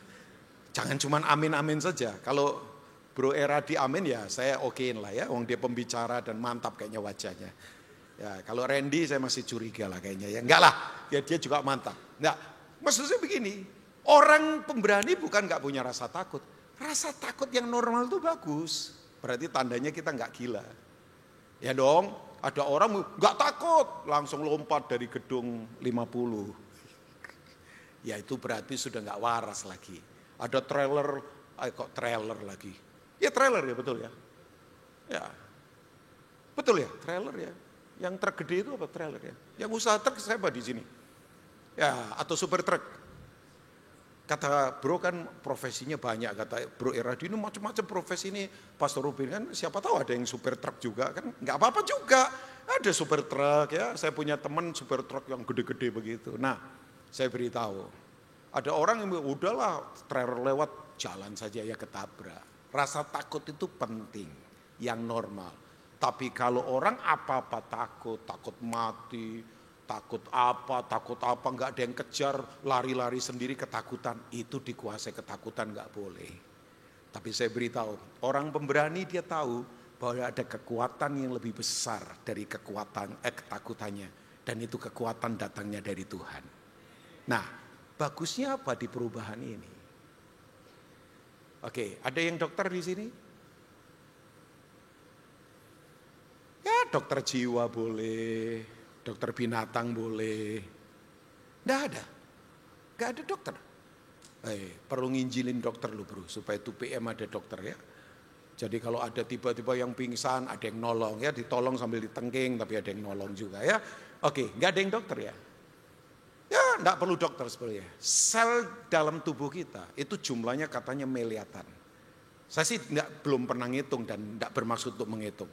Jangan cuma amin-amin saja. Kalau Bro Eradi amin ya saya okein lah ya. Wong dia pembicara dan mantap kayaknya wajahnya. Ya kalau Randy saya masih curiga lah kayaknya ya. Enggak lah, ya dia juga mantap. Enggak, maksudnya begini. Orang pemberani bukan gak punya rasa takut. Rasa takut yang normal itu bagus. Berarti tandanya kita gak gila. Ya dong, ada orang gak takut. Langsung lompat dari gedung 50. Ya itu berarti sudah gak waras lagi. Ada trailer, kok trailer lagi. Ya trailer ya betul ya. Ya, betul ya trailer ya. Yang truk gede itu apa trailer ya. Yang usaha truk siapa di sini? Ya atau super truk. Kata bro kan profesinya banyak, kata Bro Eradi ini macam-macam profesi ini. Pastor Rubin kan siapa tahu ada yang super truk juga kan, nggak apa-apa juga. Ada super truk ya, saya punya teman super truk yang gede-gede begitu. Nah saya beritahu, ada orang yang udahlah trailer lewat jalan saja ya ketabrak. Rasa takut itu penting, yang normal. Tapi kalau orang apa-apa takut mati, takut apa, nggak ada yang kejar, lari-lari sendiri ketakutan, itu dikuasai ketakutan nggak boleh. Tapi saya beritahu, orang pemberani dia tahu bahwa ada kekuatan yang lebih besar dari ketakutannya, dan itu kekuatan datangnya dari Tuhan. Nah, bagusnya apa di perubahan ini? Oke, ada yang dokter di sini? Ya, dokter jiwa boleh. Dokter binatang boleh. Nggak ada. Nggak ada dokter. Perlu nginjilin dokter lu bro. Supaya 2PM ada dokter ya. Jadi kalau ada tiba-tiba yang pingsan, ada yang nolong ya. Ditolong sambil ditengking, tapi ada yang nolong juga ya. Oke, nggak ada yang dokter ya. Ya nggak perlu dokter sebenarnya. Sel dalam tubuh kita itu jumlahnya katanya miliaran. Saya sih belum pernah ngitung dan nggak bermaksud untuk menghitung.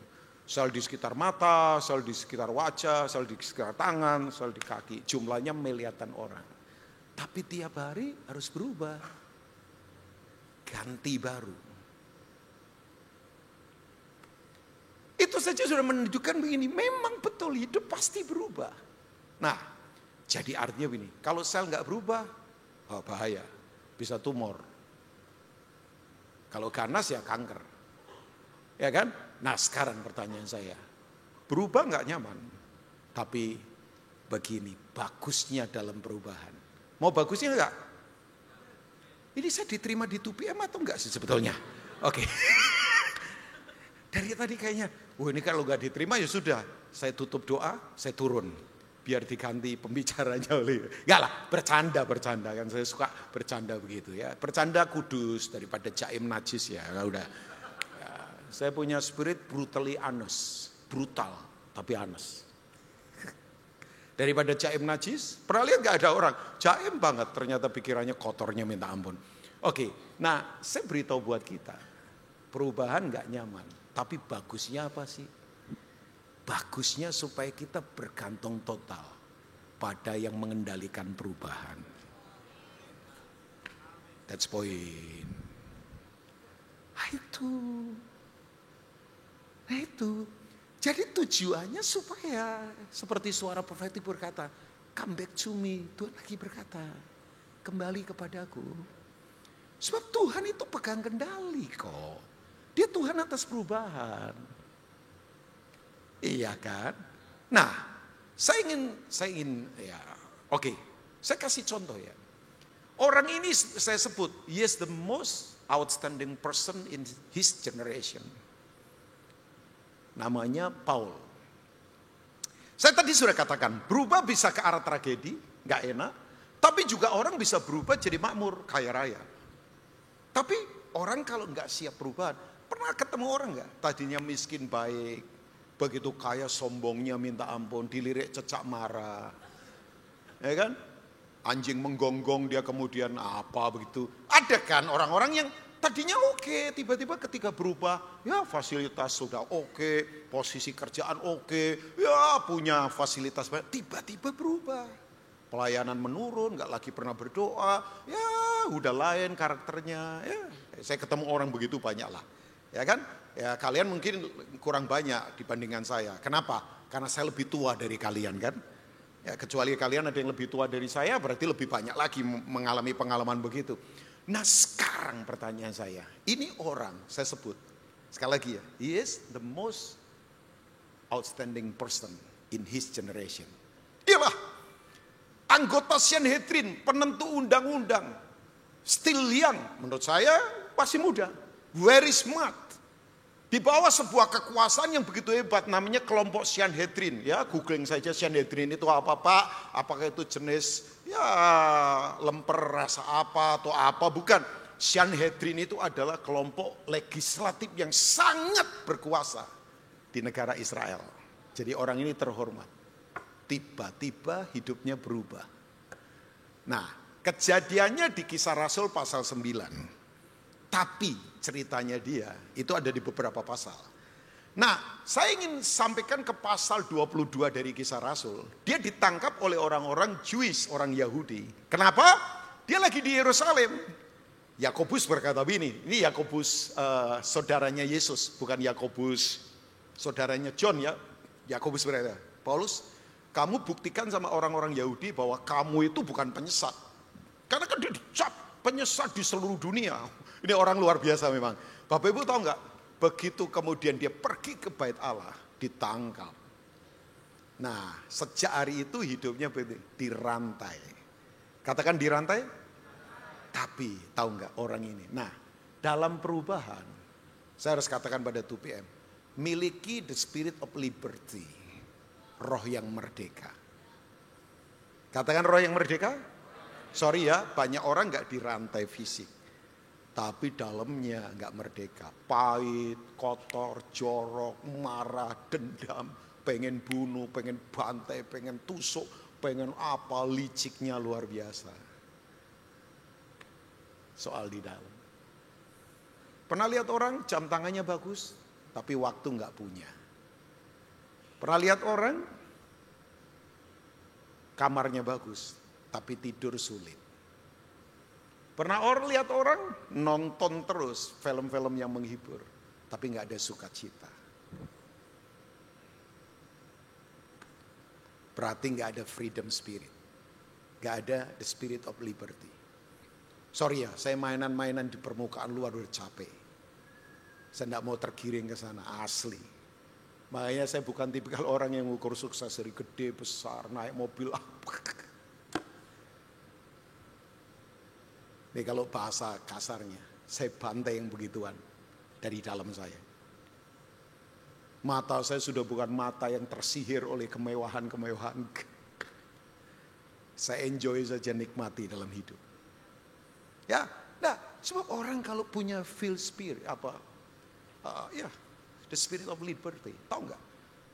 Sel di sekitar mata, sel di sekitar wajah, sel di sekitar tangan, sel di kaki. Jumlahnya miliaran orang. Tapi tiap hari harus berubah. Ganti baru. Itu saja sudah menunjukkan begini. Memang betul hidup pasti berubah. Nah, jadi artinya begini. Kalau sel nggak berubah, bahaya. Bisa tumor. Kalau ganas ya kanker. Ya kan? Nah sekarang pertanyaan saya, berubah nggak nyaman? Tapi begini, bagusnya dalam perubahan. Mau bagusnya nggak? Ini saya diterima di 2PM atau enggak sih sebetulnya? Oke. Dari tadi kayaknya, ini kalau nggak diterima ya sudah. Saya tutup doa, saya turun. Biar diganti pembicaranya oleh. Enggak lah, bercanda kan. Saya suka bercanda begitu ya. Bercanda kudus daripada jaim najis ya. Udah. Saya punya spirit brutally honest. Brutal, tapi honest. Daripada jaim najis, pernah lihat gak ada orang? Jaim banget, ternyata pikirannya kotornya minta ampun. Oke, nah saya beritahu buat kita. Perubahan nggak nyaman, tapi bagusnya apa sih? Bagusnya supaya kita bergantung total pada yang mengendalikan perubahan. That's point. Nah itu. Jadi tujuannya supaya seperti suara profetik berkata, come back to me. Tuhan lagi berkata, kembali kepadaku. Sebab Tuhan itu pegang kendali kok. Dia Tuhan atas perubahan. Iya kan? Nah, saya ingin ya, oke. Saya kasih contoh ya. Orang ini saya sebut, he is the most outstanding person in his generation. Namanya Paul. Saya tadi sudah katakan, berubah bisa ke arah tragedi, gak enak. Tapi juga orang bisa berubah jadi makmur, kaya raya. Tapi orang kalau gak siap perubahan, pernah ketemu orang gak? Tadinya miskin baik, begitu kaya sombongnya minta ampun, dilirik cecak marah. Ya kan? Anjing menggonggong dia kemudian apa begitu. Ada kan orang-orang yang tadinya oke, tiba-tiba ketika berubah, ya fasilitas sudah oke, posisi kerjaan oke, ya punya fasilitas banyak, tiba-tiba berubah. Pelayanan menurun, gak lagi pernah berdoa, ya udah lain karakternya. Ya, saya ketemu orang begitu banyak lah. Ya kan? Ya kalian mungkin kurang banyak dibandingkan saya. Kenapa? Karena saya lebih tua dari kalian kan. Ya kecuali kalian ada yang lebih tua dari saya, berarti lebih banyak lagi mengalami pengalaman begitu. Nah sekarang pertanyaan saya, ini orang saya sebut sekali lagi ya, he is the most outstanding person in his generation. Ialah anggota Sanhedrin, penentu undang-undang, still young, menurut saya masih muda. Very smart. Di bawah sebuah kekuasaan yang begitu hebat namanya kelompok Sanhedrin. Ya, googling saja Sanhedrin itu apa Pak? Apakah itu jenis ya lemper rasa apa atau apa? Bukan. Sanhedrin itu adalah kelompok legislatif yang sangat berkuasa di negara Israel. Jadi orang ini terhormat. Tiba-tiba hidupnya berubah. Nah, kejadiannya di Kisah Rasul pasal 9. Tapi ceritanya dia itu ada di beberapa pasal. Nah, saya ingin sampaikan ke pasal 22 dari Kisah Rasul. Dia ditangkap oleh orang-orang Jewish, orang Yahudi. Kenapa? Dia lagi di Yerusalem. Yakobus berkata begini, ini Yakobus saudaranya Yesus, bukan Yakobus saudaranya John ya. Yakobus berkata, Paulus, kamu buktikan sama orang-orang Yahudi bahwa kamu itu bukan penyesat. Karena kan dia dicap penyesat di seluruh dunia. Ini orang luar biasa memang. Bapak Ibu tahu nggak? Begitu kemudian dia pergi ke bait Allah, ditangkap. Nah, sejak hari itu hidupnya dirantai. Katakan dirantai. Tapi tahu nggak orang ini? Nah, dalam perubahan, saya harus katakan pada 2PM, miliki the spirit of liberty, roh yang merdeka. Katakan roh yang merdeka. Sorry ya, banyak orang nggak dirantai fisik. Tapi dalamnya nggak merdeka, pahit, kotor, jorok, marah, dendam, pengen bunuh, pengen bantai, pengen tusuk, pengen apa, liciknya luar biasa. Soal di dalam. Pernah lihat orang jam tangannya bagus, tapi waktu nggak punya. Pernah lihat orang kamarnya bagus, tapi tidur sulit. Pernah lihat orang nonton terus film-film yang menghibur, tapi nggak ada sukacita. Berarti nggak ada freedom spirit, nggak ada the spirit of liberty. Sorry ya, saya mainan-mainan di permukaan luar udah capek. Saya nggak mau tergiring ke sana, asli. Makanya saya bukan tipikal orang yang mengukur sukses dari gede, besar, naik mobil apa. Nih kalau bahasa kasarnya, saya bantai yang begituan dari dalam saya. Mata saya sudah bukan mata yang tersihir oleh kemewahan-kemewahan. Saya enjoy saja, nikmati dalam hidup. Ya, nah, sebab orang kalau punya feel spirit the spirit of liberty, tahu nggak?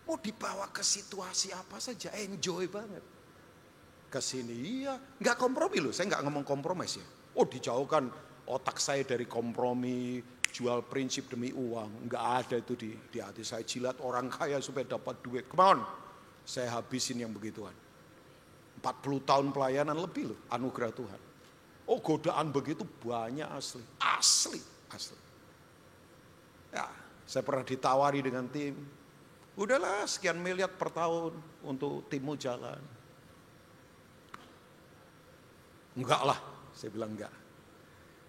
Mau dibawa ke situasi apa saja, enjoy banget. Kesini iya, nggak kompromi loh. Saya nggak ngomong kompromis ya. Oh dijauhkan otak saya dari kompromi, jual prinsip demi uang. Enggak ada itu di hati saya. Jilat orang kaya supaya dapat duit. Come on, saya habisin yang begituan. 40 tahun pelayanan lebih loh, anugerah Tuhan. Oh, godaan begitu banyak asli. Ya, saya pernah ditawari dengan tim. Udahlah sekian miliar per tahun untuk timmu jalan. Enggak lah, saya bilang enggak.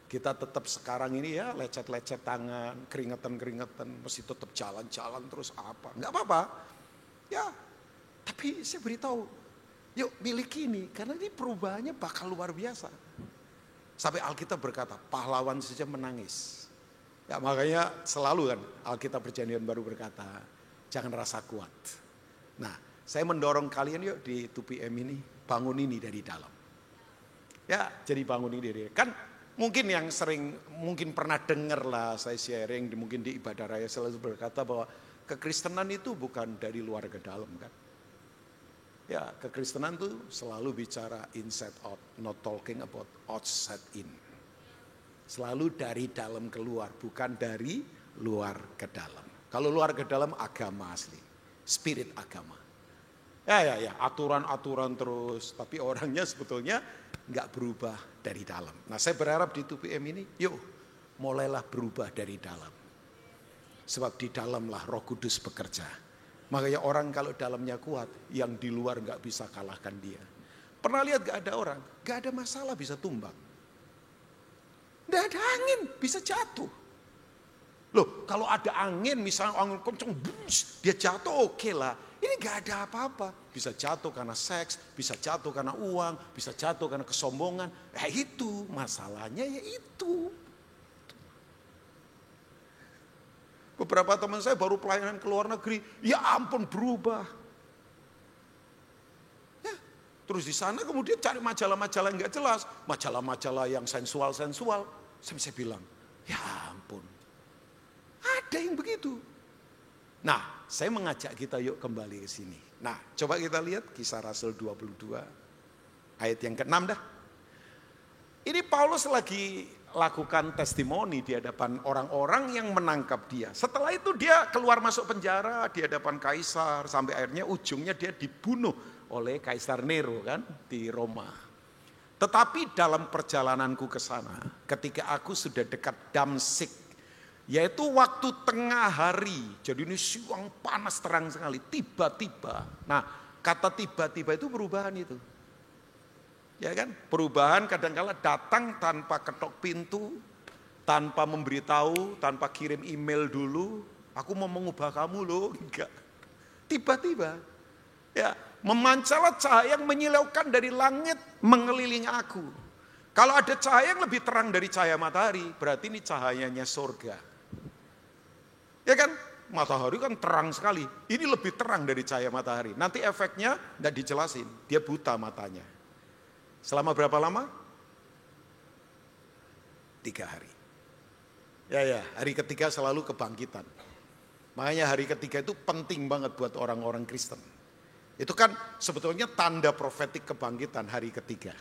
Kita tetap sekarang ini ya lecet-lecet tangan, keringetan, mesti tetap jalan-jalan terus apa. Enggak apa-apa. Ya, tapi saya beritahu, yuk miliki ini, karena ini perubahannya bakal luar biasa. Sampai Alkitab berkata, pahlawan saja menangis. Ya makanya selalu kan Alkitab Perjanjian Baru berkata, jangan rasa kuat. Nah, saya mendorong kalian yuk di 2PM ini, bangun ini dari dalam. Ya, jadi bangun ini dari kan mungkin yang sering, mungkin pernah dengar lah saya sharing, mungkin di ibadah raya selalu berkata bahwa kekristenan itu bukan dari luar ke dalam kan. Ya, kekristenan itu selalu bicara inside out, not talking about outside in. Selalu dari dalam keluar, bukan dari luar ke dalam. Kalau luar ke dalam agama asli, spirit agama. Ya, aturan-aturan terus, tapi orangnya sebetulnya nggak berubah dari dalam. Nah, saya berharap di 2PM ini, yuk mulailah berubah dari dalam. Sebab di dalamlah Roh Kudus bekerja. Makanya orang kalau dalamnya kuat, yang di luar nggak bisa kalahkan dia. Pernah lihat gak ada orang, gak ada masalah bisa tumbang. Nggak ada angin, bisa jatuh. Loh, kalau ada angin, misalnya angin kencang, dia jatuh oke lah. Ini gak ada apa-apa. Bisa jatuh karena seks, bisa jatuh karena uang, bisa jatuh karena kesombongan. Ya itu, masalahnya ya itu. Beberapa teman saya baru pelayanan ke luar negeri, ya ampun berubah. Ya, terus di sana kemudian cari majalah-majalah yang gak jelas. Majalah-majalah yang sensual-sensual. Saya bisa bilang, ya ampun. Ada yang begitu. Nah, saya mengajak kita yuk kembali ke sini. Nah, coba kita lihat Kisah Rasul 22 ayat yang ke-6 dah. Ini Paulus lagi lakukan testimoni di hadapan orang-orang yang menangkap dia. Setelah itu dia keluar masuk penjara di hadapan kaisar sampai akhirnya ujungnya dia dibunuh oleh Kaisar Nero kan di Roma. Tetapi dalam perjalananku ke sana, ketika aku sudah dekat Damsik, yaitu waktu tengah hari, jadi ini siang panas terang sekali, tiba-tiba. Nah, kata tiba-tiba itu perubahan itu. Ya kan? Perubahan kadang-kala datang tanpa ketok pintu, tanpa memberitahu, tanpa kirim email dulu, aku mau mengubah kamu loh, enggak. Tiba-tiba, ya, memancarlah cahaya yang menyilaukan dari langit mengelilingi aku. Kalau ada cahaya yang lebih terang dari cahaya matahari, berarti ini cahayanya surga. Ya kan? Matahari kan terang sekali. Ini lebih terang dari cahaya matahari. Nanti efeknya tidak dijelasin. Dia buta matanya. Selama berapa lama? 3 hari. Ya, hari ketiga selalu kebangkitan. Makanya hari ketiga itu penting banget buat orang-orang Kristen. Itu kan sebetulnya tanda profetik kebangkitan hari ketiga.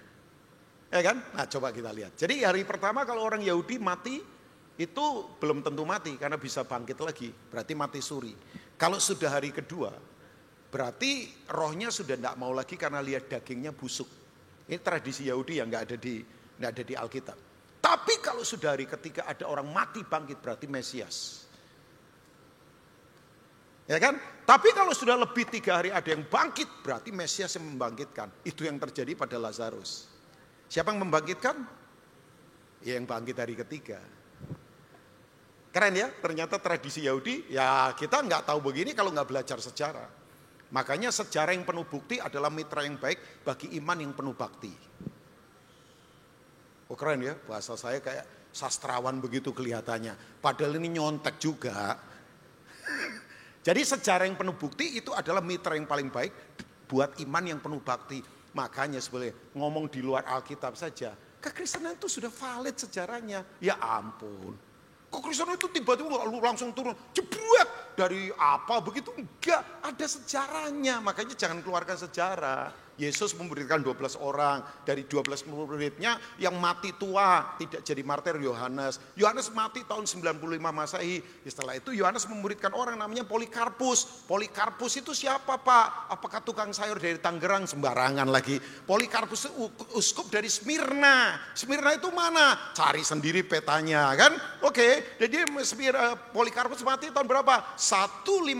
Ya kan? Nah, coba kita lihat. Jadi hari pertama kalau orang Yahudi mati, itu belum tentu mati karena bisa bangkit lagi. Berarti mati suri. Kalau sudah hari kedua, berarti rohnya sudah tidak mau lagi karena lihat dagingnya busuk. Ini tradisi Yahudi yang nggak ada di Alkitab. Tapi kalau sudah hari ketiga ada orang mati bangkit, berarti Mesias. Ya kan? Tapi kalau sudah lebih 3 hari ada yang bangkit, berarti Mesias yang membangkitkan. Itu yang terjadi pada Lazarus. Siapa yang membangkitkan? Ya yang bangkit hari ketiga. Keren ya, ternyata tradisi Yahudi, ya kita nggak tahu begini kalau nggak belajar sejarah. Makanya sejarah yang penuh bukti adalah mitra yang baik bagi iman yang penuh bakti. Oh keren ya, bahasa saya kayak sastrawan begitu kelihatannya. Padahal ini nyontek juga. Jadi sejarah yang penuh bukti itu adalah mitra yang paling baik buat iman yang penuh bakti. Makanya sebenarnya ngomong di luar Alkitab saja, kekristenan itu sudah valid sejarahnya. Ya ampun. Kekristenan itu tiba-tiba langsung turun, jebret dari apa begitu. Enggak, ada sejarahnya. Makanya jangan keluarkan sejarah. Yesus memuridkan 12 orang. Dari 12 muridnya yang mati tua tidak jadi martir Yohanes. Yohanes mati tahun 95 Masehi. Setelah itu Yohanes memuridkan orang namanya Polikarpus. Polikarpus itu siapa Pak? Apakah tukang sayur dari Tangerang? Sembarangan lagi. Polikarpus itu uskup dari Smyrna. Smyrna itu mana? Cari sendiri petanya kan. Oke, jadi Polikarpus mati tahun berapa? 156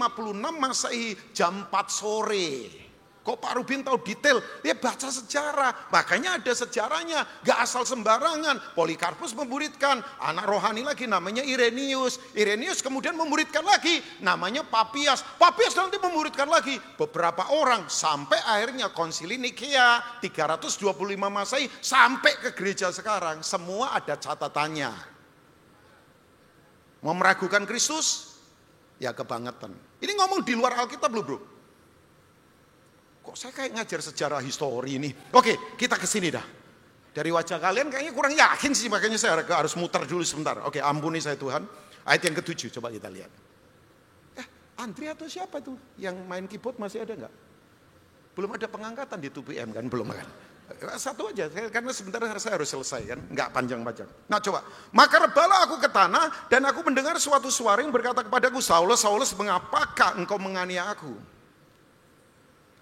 Masehi jam 4 sore. Kok Pak Rubin tahu detail? Dia baca sejarah. Makanya ada sejarahnya. Gak asal sembarangan. Polikarpus memuridkan. Anak rohani lagi namanya Irenaeus. Irenaeus kemudian memuridkan lagi. Namanya Papias. Papias nanti memuridkan lagi. Beberapa orang. Sampai akhirnya konsili Nikea. 325 Masehi. Sampai ke gereja sekarang. Semua ada catatannya. Mau meragukan Kristus? Ya kebangetan. Ini ngomong di luar Alkitab loh bro. Kok saya kayak ngajar sejarah histori ini. Oke, kita ke sini dah. Dari wajah kalian kayaknya kurang yakin sih, makanya saya harus muter dulu sebentar. Oke, ampuni saya Tuhan. Ayat yang ke-7, coba kita lihat. Andri atau siapa tuh yang main keyboard masih ada nggak? Belum ada pengangkatan di 2PM kan? Belum kan? Satu aja, karena sebentar saya harus selesai kan? Nggak panjang-panjang. Nah coba. Maka rebalah aku ke tanah dan aku mendengar suatu suara yang berkata kepadaku, Saulus, Saulus, mengapakah engkau menganiaya aku?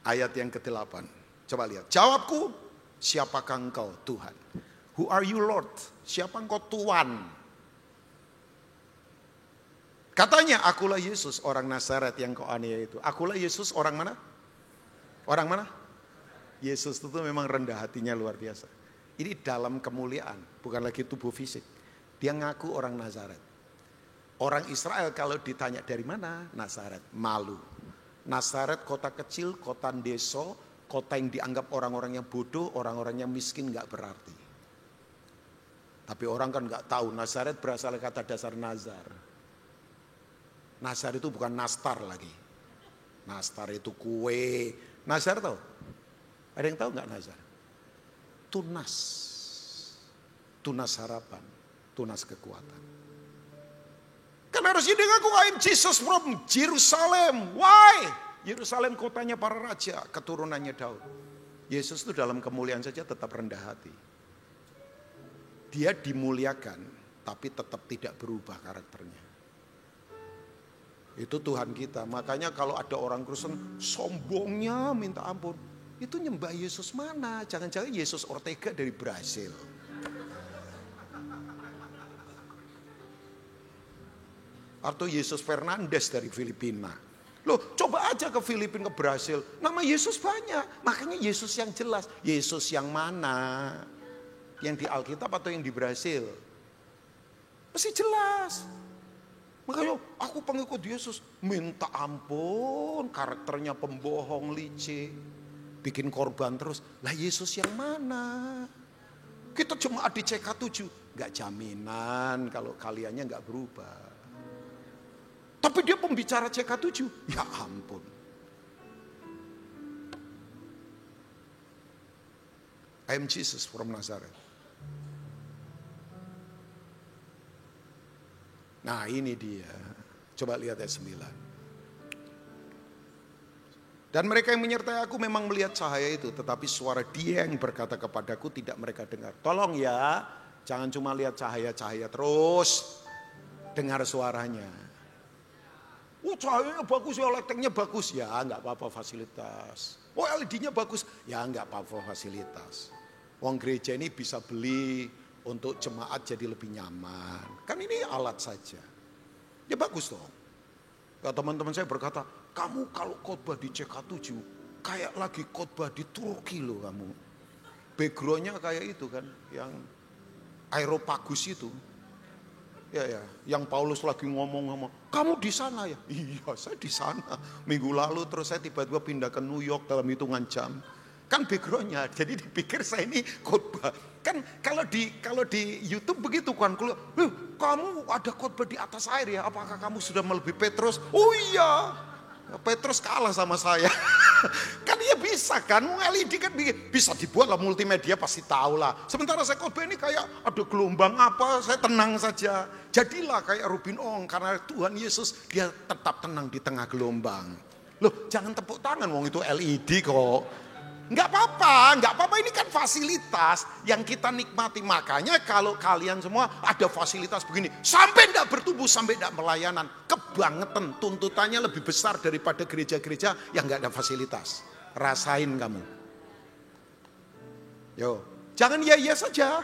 Ayat yang ke-8. Coba lihat. Jawabku, siapakah engkau Tuhan? Who are you Lord? Siapa engkau Tuhan? Katanya, akulah Yesus orang Nazaret yang kau aniaya itu. Akulah Yesus orang mana? Orang mana? Yesus itu memang rendah hatinya luar biasa. Ini dalam kemuliaan, bukan lagi tubuh fisik. Dia ngaku orang Nazaret. Orang Israel kalau ditanya dari mana? Nazaret, malu. Nazaret kota kecil, kota desa, kota yang dianggap orang-orang yang bodoh, orang-orang yang miskin gak berarti. Tapi orang kan gak tahu, Nazaret berasal dari kata dasar Nazar. Nazar itu bukan nastar lagi. Nastar itu kue. Nazar tahu? Ada yang tahu gak Nazar? Tunas. Tunas harapan, tunas kekuatan. Kan harusnya dia ngaku, I'm Jesus from Jerusalem. Why? Yerusalem kotanya para raja, keturunannya Daud. Yesus itu dalam kemuliaan saja tetap rendah hati. Dia dimuliakan, tapi tetap tidak berubah karakternya. Itu Tuhan kita. Makanya kalau ada orang Kristen sombongnya minta ampun. Itu nyembah Yesus mana? Jangan-jangan Yesus Ortega dari Brasil. Atau Yesus Fernandes dari Filipina. Loh, coba aja ke Filipina, ke Brasil. Nama Yesus banyak. Makanya Yesus yang jelas. Yesus yang mana? Yang di Alkitab atau yang di Brasil? Mesti jelas. Makanya aku pengikut Yesus. Minta ampun, karakternya pembohong, licik. Bikin korban terus. Lah Yesus yang mana? Kita cuma di CK7. Gak jaminan kalau kaliannya gak berubah. Tapi dia pembicara CK7. Ya ampun. I am Jesus from Nazareth. Nah ini dia. Coba lihat ayat 9. Dan mereka yang menyertai aku memang melihat cahaya itu. Tetapi suara dia yang berkata kepadaku tidak mereka dengar. Tolong ya. Jangan cuma lihat cahaya-cahaya terus. Dengar suaranya. Cahayanya bagus ya, lightingnya bagus. Ya enggak apa-apa fasilitas. LED-nya bagus. Ya enggak apa-apa fasilitas. Wong gereja ini bisa beli untuk jemaat jadi lebih nyaman. Kan ini alat saja. Ya bagus dong. Teman-teman saya berkata, kamu kalau khotbah di CK7 kayak lagi khotbah di Turki loh kamu. Backgroundnya kayak itu kan, yang Aeropagus itu. Ya, yang Paulus lagi ngomong-ngomong, kamu di sana ya? Iya, saya di sana. Minggu lalu terus saya tiba-tiba pindah ke New York dalam hitungan jam. Kan backgroundnya, jadi dipikir saya ini khotbah. Kan kalau di YouTube begitu kan, kamu ada khotbah di atas air ya? Apakah kamu sudah melebihi Petrus? Oh iya, Petrus kalah sama saya. Kan dia bisa kan, LED kan bisa dibuat lah, multimedia pasti tahu lah. Sementara saya khotbah ini kayak ada gelombang apa, saya tenang saja. Jadilah kayak Rubin Ong, karena Tuhan Yesus dia tetap tenang di tengah gelombang. Loh jangan tepuk tangan, wong itu LED kok. Enggak apa-apa, ini kan fasilitas yang kita nikmati. Makanya kalau kalian semua ada fasilitas begini, sampai enggak bertumbuh, sampai enggak melayanan, kebangetan, tuntutannya lebih besar daripada gereja-gereja yang enggak ada fasilitas. Rasain kamu. Yo, jangan iya saja.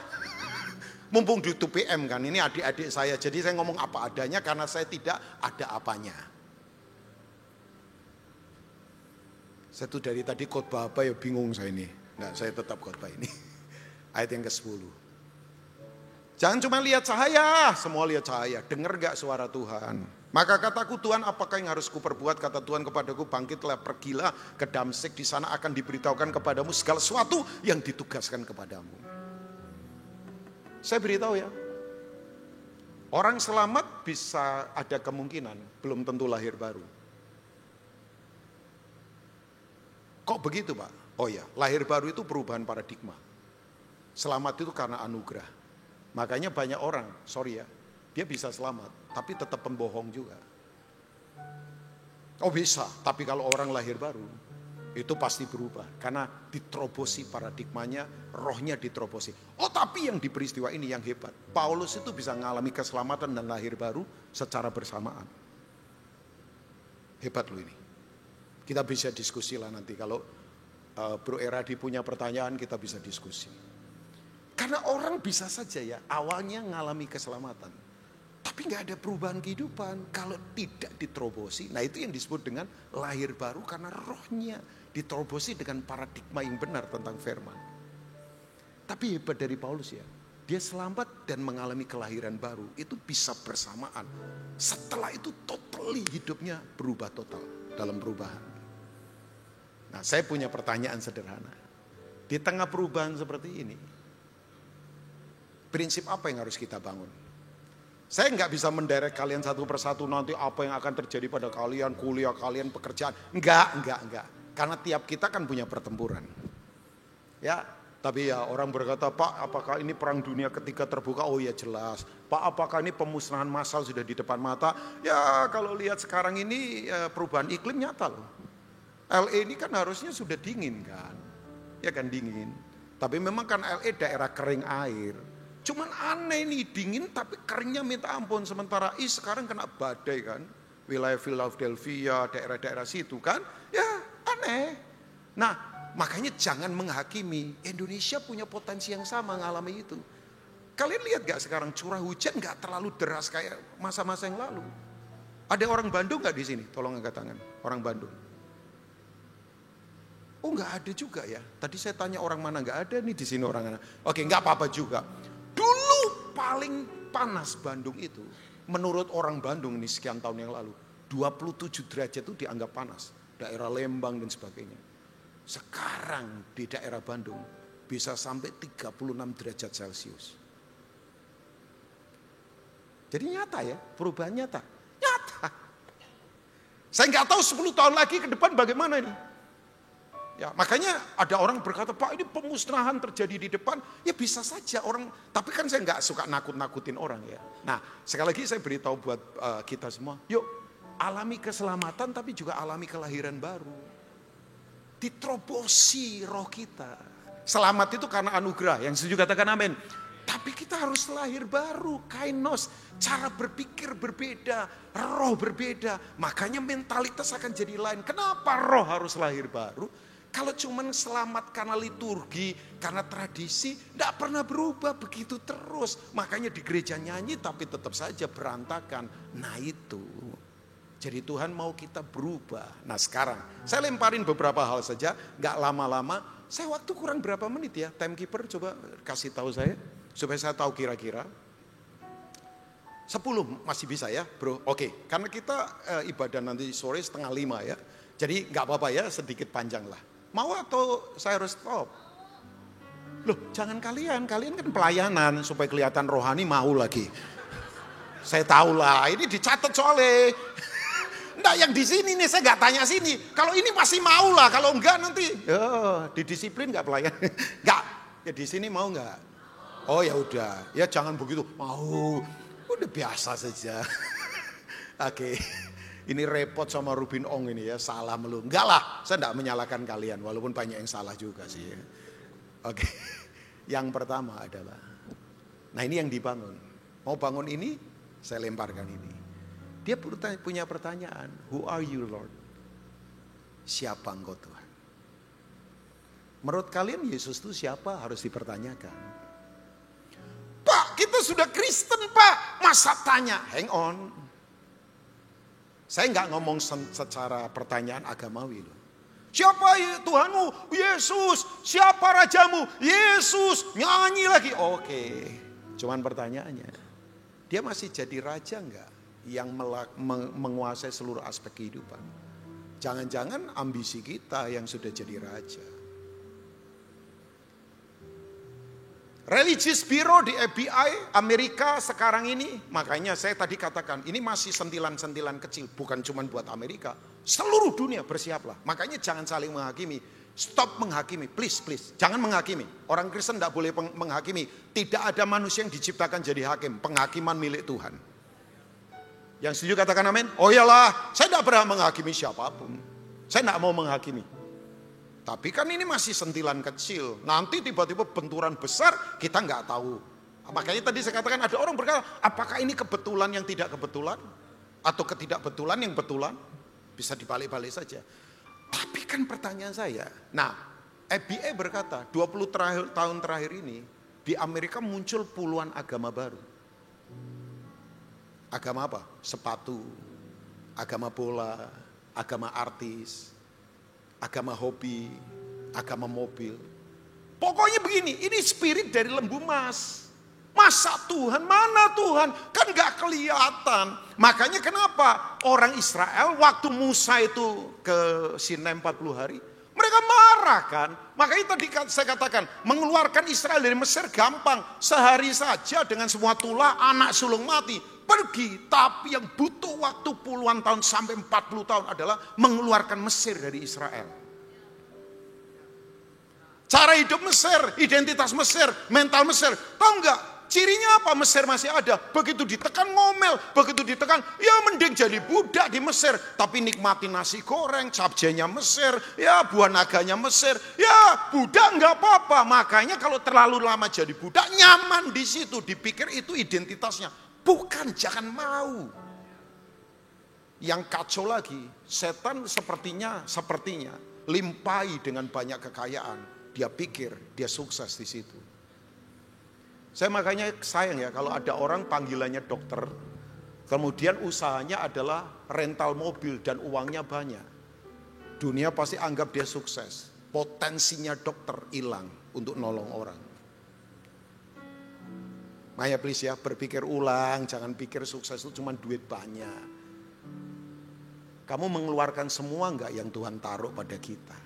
Mumpung di 2PM kan, ini adik-adik saya, jadi saya ngomong apa adanya karena saya tidak ada apanya. Saya tuh dari tadi khotbah apa ya bingung saya ini. Nah, saya tetap khotbah ini. Ayat yang ke-10. Jangan cuma lihat cahaya, semua lihat cahaya. Dengar gak suara Tuhan? Maka kataku, Tuhan, apakah yang harus kuperbuat? Kata Tuhan kepadaku, bangkitlah, pergilah ke Damsyik, di sana akan diberitahukan kepadamu segala sesuatu yang ditugaskan kepadamu. Saya beritahu ya, orang selamat bisa ada kemungkinan, belum tentu lahir baru. Kok begitu, Pak? Oh ya, lahir baru itu perubahan paradigma. Selamat itu karena anugerah. Makanya banyak orang, sorry ya, dia bisa selamat, tapi tetap pembohong juga. Oh bisa, tapi kalau orang lahir baru, itu pasti berubah. Karena diterobosi paradigmanya, rohnya diterobosi. Oh tapi yang di peristiwa ini yang hebat. Paulus itu bisa mengalami keselamatan dan lahir baru secara bersamaan. Hebat loh ini. Kita bisa diskusi lah nanti. Kalau Bro Eradi punya pertanyaan, kita bisa diskusi. Karena orang bisa saja ya, awalnya mengalami keselamatan. Tapi gak ada perubahan kehidupan. Kalau tidak diterobosi, nah itu yang disebut dengan lahir baru. Karena rohnya diterobosi dengan paradigma yang benar tentang firman. Tapi hebat dari Paulus ya, dia selamat dan mengalami kelahiran baru. Itu bisa bersamaan. Setelah itu totally hidupnya berubah total dalam perubahan. Nah saya punya pertanyaan sederhana. Di tengah perubahan seperti ini, prinsip apa yang harus kita bangun? Saya nggak bisa menderek kalian satu persatu nanti apa yang akan terjadi pada kalian, kuliah kalian, pekerjaan. Enggak. Karena tiap kita kan punya pertempuran. Ya, tapi ya orang berkata, Pak apakah ini perang dunia ketiga terbuka? Oh ya jelas. Pak apakah ini pemusnahan massal sudah di depan mata? Ya kalau lihat sekarang ini perubahan iklim nyata loh. LA ini kan harusnya sudah dingin kan. Ya kan dingin. Tapi memang kan LA daerah kering air. Cuman aneh nih dingin tapi keringnya minta ampun. Sementara sekarang kena badai kan. Wilayah Philadelphia, daerah-daerah situ kan. Ya aneh. Nah makanya jangan menghakimi. Indonesia punya potensi yang sama ngalami itu. Kalian lihat gak sekarang curah hujan gak terlalu deras kayak masa-masa yang lalu. Ada orang Bandung gak di sini? Tolong angkat tangan. Orang Bandung. Oh nggak ada juga ya. Tadi saya tanya orang mana, nggak ada nih di sini orang mana. Oke nggak apa-apa juga. Dulu paling panas Bandung itu, menurut orang Bandung ini sekian tahun yang lalu, 27 derajat itu dianggap panas. Daerah Lembang dan sebagainya. Sekarang di daerah Bandung bisa sampai 36 derajat Celcius. Jadi nyata ya, perubahan nyata. Nyata. Saya nggak tahu 10 tahun lagi ke depan bagaimana ini. Ya, makanya ada orang berkata, Pak ini pemusnahan terjadi di depan. Ya bisa saja orang, tapi kan saya nggak suka nakut-nakutin orang ya. Nah sekali lagi saya beritahu buat kita semua, yuk alami keselamatan tapi juga alami kelahiran baru. Diterobosi roh kita. Selamat itu karena anugerah, yang setuju katakan amin. Tapi kita harus lahir baru, kainos, cara berpikir berbeda, roh berbeda. Makanya mentalitas akan jadi lain. Kenapa roh harus lahir baru? Kalau cuma selamat karena liturgi, karena tradisi, tidak pernah berubah begitu terus. Makanya di gereja nyanyi tapi tetap saja berantakan. Nah itu, jadi Tuhan mau kita berubah. Nah sekarang, saya lemparin beberapa hal saja, gak lama-lama. Saya waktu kurang berapa menit ya, timekeeper coba kasih tahu saya, supaya saya tahu kira-kira. 10 masih bisa ya bro, oke. Karena kita ibadah nanti sore 4:30 ya. Jadi gak apa-apa ya, sedikit panjang lah. Mau atau saya harus stop? Loh jangan kalian kan pelayanan supaya kelihatan rohani mau lagi. Saya tahu lah, ini dicatat soalnya. Enggak yang di sini nih, saya nggak tanya sini. Kalau ini masih mau lah, kalau enggak nanti didisiplin nggak pelayan? Nggak, ya di sini mau nggak? Oh ya udah, ya jangan begitu. Mau, udah biasa saja. Oke. Ini repot sama Rubin Ong ini ya, salah melulu. Enggak lah, saya enggak menyalahkan kalian, walaupun banyak yang salah juga sih ya. Oke, yang pertama adalah, nah ini yang dibangun. Mau bangun ini, saya lemparkan ini. Dia punya pertanyaan, who are you Lord? Siapa engkau Tuhan? Menurut kalian Yesus itu siapa? Harus dipertanyakan. Pak, kita sudah Kristen Pak, masa tanya? Hang on. Saya nggak ngomong secara pertanyaan agamawi loh. Siapa Tuhanmu? Yesus. Siapa Rajamu? Yesus. Nyanyi lagi. Oke. Cuman pertanyaannya, dia masih jadi raja nggak? Yang menguasai seluruh aspek kehidupan. Jangan-jangan ambisi kita yang sudah jadi raja. Religious Bureau di FBI Amerika sekarang ini, makanya saya tadi katakan ini masih sentilan-sentilan kecil, bukan cuma buat Amerika, seluruh dunia bersiaplah. Makanya jangan saling menghakimi, stop menghakimi, please, jangan menghakimi. Orang Kristen tidak boleh menghakimi, tidak ada manusia yang diciptakan jadi hakim, penghakiman milik Tuhan. Yang setuju katakan amin. Oh iyalah, saya tidak pernah menghakimi siapapun, saya tidak mau menghakimi. Tapi kan ini masih sentilan kecil. Nanti tiba-tiba benturan besar kita nggak tahu. Makanya tadi saya katakan ada orang berkata, apakah ini kebetulan yang tidak kebetulan? Atau ketidakbetulan yang betulan? Bisa dibalik-balik saja. Tapi kan pertanyaan saya, nah FBI berkata 20 tahun terakhir ini di Amerika muncul puluhan agama baru. Agama apa? Sepatu, agama bola, agama artis, agama hobi, agama mobil. Pokoknya begini, ini spirit dari lembu emas. Masa Tuhan, mana Tuhan? Kan gak kelihatan. Makanya kenapa orang Israel waktu Musa itu ke Sinai 40 hari, mereka marah kan. Makanya tadi saya katakan, mengeluarkan Israel dari Mesir gampang. Sehari saja dengan semua tulah, anak sulung mati, pergi. Tapi yang butuh waktu puluhan tahun sampai 40 tahun adalah mengeluarkan Mesir dari Israel. Cara hidup Mesir, identitas Mesir, mental Mesir. Tahu nggak? Cirinya apa? Mesir masih ada. Begitu ditekan ngomel, begitu ditekan, ya mending jadi budak di Mesir. Tapi nikmati nasi goreng, cabjenya Mesir, ya buah naganya Mesir. Ya budak nggak apa-apa. Makanya kalau terlalu lama jadi budak, nyaman di situ. Dipikir itu identitasnya. Bukan, jangan mau. Yang kacau lagi, setan sepertinya limpahi dengan banyak kekayaan. Dia pikir dia sukses di situ. Saya makanya sayang ya kalau ada orang panggilannya dokter, kemudian usahanya adalah rental mobil dan uangnya banyak. Dunia pasti anggap dia sukses. Potensinya dokter hilang untuk nolong orang. Maya please ya, berpikir ulang, jangan pikir sukses itu cuma duit banyak. Kamu mengeluarkan semua enggak yang Tuhan taruh pada kita?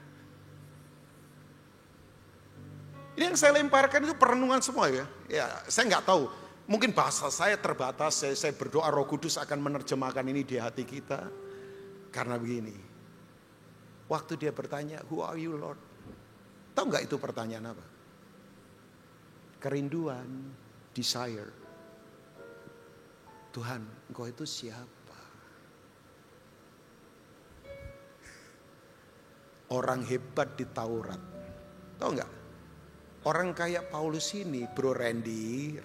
Ini yang saya lemparkan itu perenungan semua ya. Ya, saya nggak tahu. Mungkin bahasa saya terbatas. Saya berdoa Roh Kudus akan menerjemahkan ini di hati kita. Karena begini. Waktu dia bertanya, who are you Lord? Tahu nggak itu pertanyaan apa? Kerinduan, desire. Tuhan, Engkau itu siapa? Orang hebat di Taurat. Tahu nggak? Orang kayak Paulus ini, Bro Randy,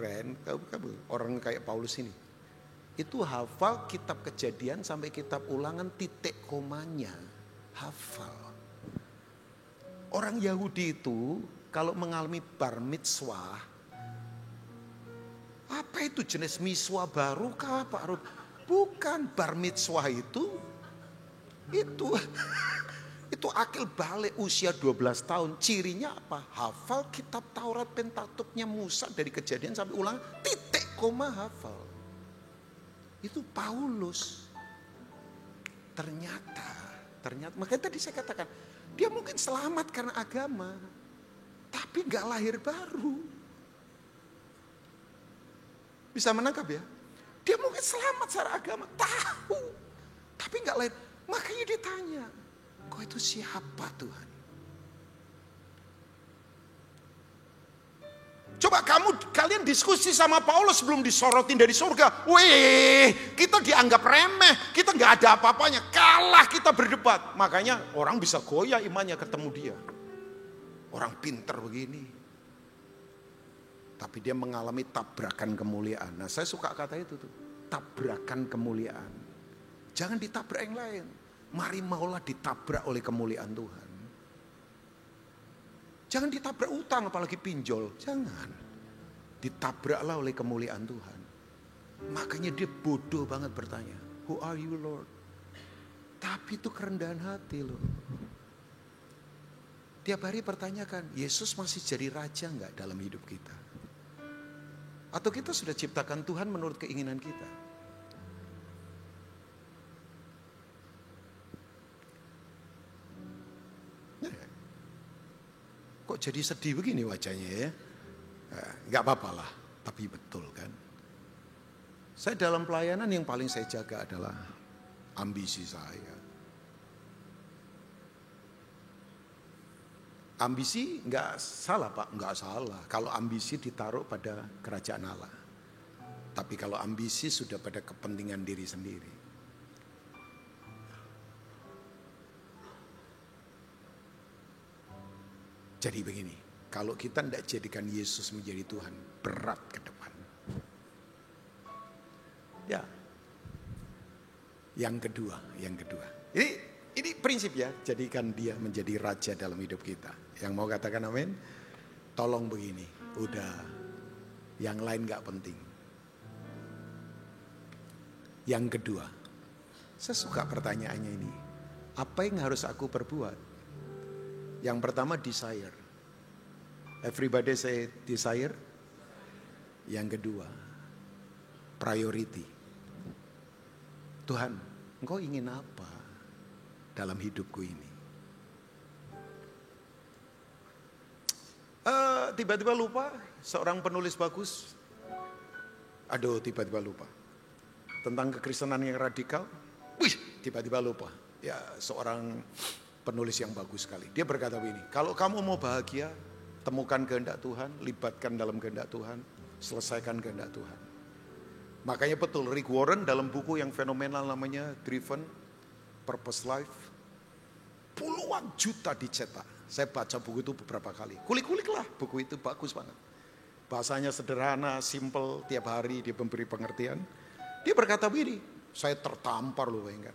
orang kayak Paulus ini, itu hafal kitab Kejadian sampai kitab Ulangan titik komanya, hafal. Orang Yahudi itu kalau mengalami bar mitzvah, apa itu jenis miswah baru kah Pak Rud? Bukan, bar mitzvah itu itu akil balik usia 12 tahun. Cirinya apa? Hafal kitab Taurat Pentatuknya Musa dari Kejadian sampai Ulangan, titik koma hafal. Itu Paulus. Ternyata makanya tadi saya katakan, dia mungkin selamat karena agama, tapi gak lahir baru. Bisa menangkap ya? Dia mungkin selamat secara agama, tahu, tapi gak lahir. Makanya dia tanya, Kau itu siapa Tuhan? Coba kalian diskusi sama Paulus sebelum disorotin dari surga. Wih, kita dianggap remeh, kita nggak ada apa-apanya. Kalah kita berdebat. Makanya orang bisa goyah imannya ketemu dia. Orang pinter begini. Tapi dia mengalami tabrakan kemuliaan. Nah, saya suka kata itu tuh. Tabrakan kemuliaan. Jangan ditabrak yang lain. Mari maulah ditabrak oleh kemuliaan Tuhan. Jangan ditabrak utang apalagi pinjol. Jangan. Ditabraklah oleh kemuliaan Tuhan. Makanya dia bodoh banget bertanya. Who are you Lord? Tapi itu kerendahan hati loh. Tiap hari pertanyakan, Yesus masih jadi raja enggak dalam hidup kita? Atau kita sudah ciptakan Tuhan menurut keinginan kita? Kok jadi sedih begini wajahnya ya? Gak apa-apa lah, tapi betul kan. Saya dalam pelayanan yang paling saya jaga adalah ambisi saya. Ambisi gak salah Pak, gak salah. Kalau ambisi ditaruh pada kerajaan Allah. Tapi kalau ambisi sudah pada kepentingan diri sendiri. Jadi begini, kalau kita tidak jadikan Yesus menjadi Tuhan, berat ke depan. Ya, yang kedua. Ini prinsip ya, jadikan dia menjadi raja dalam hidup kita. Yang mau katakan amin? Tolong begini, udah, yang lain gak penting. Yang kedua, saya suka pertanyaannya ini. Apa yang harus aku perbuat? Yang pertama desire. Everybody say desire. Yang kedua priority. Tuhan, Engkau ingin apa dalam hidupku ini? Tiba-tiba lupa seorang penulis bagus. Tiba-tiba lupa. Tentang kekristenan yang radikal. Tiba-tiba lupa. Ya, seorang penulis yang bagus sekali. Dia berkata begini, kalau kamu mau bahagia, temukan kehendak Tuhan, libatkan dalam kehendak Tuhan, selesaikan kehendak Tuhan. Makanya betul, Rick Warren dalam buku yang fenomenal namanya Driven Purpose Life, puluhan juta dicetak. Saya baca buku itu beberapa kali. Kulik-kulik lah, buku itu bagus banget. Bahasanya sederhana, simple, tiap hari dia memberi pengertian. Dia berkata begini, saya tertampar loh, bayangkan.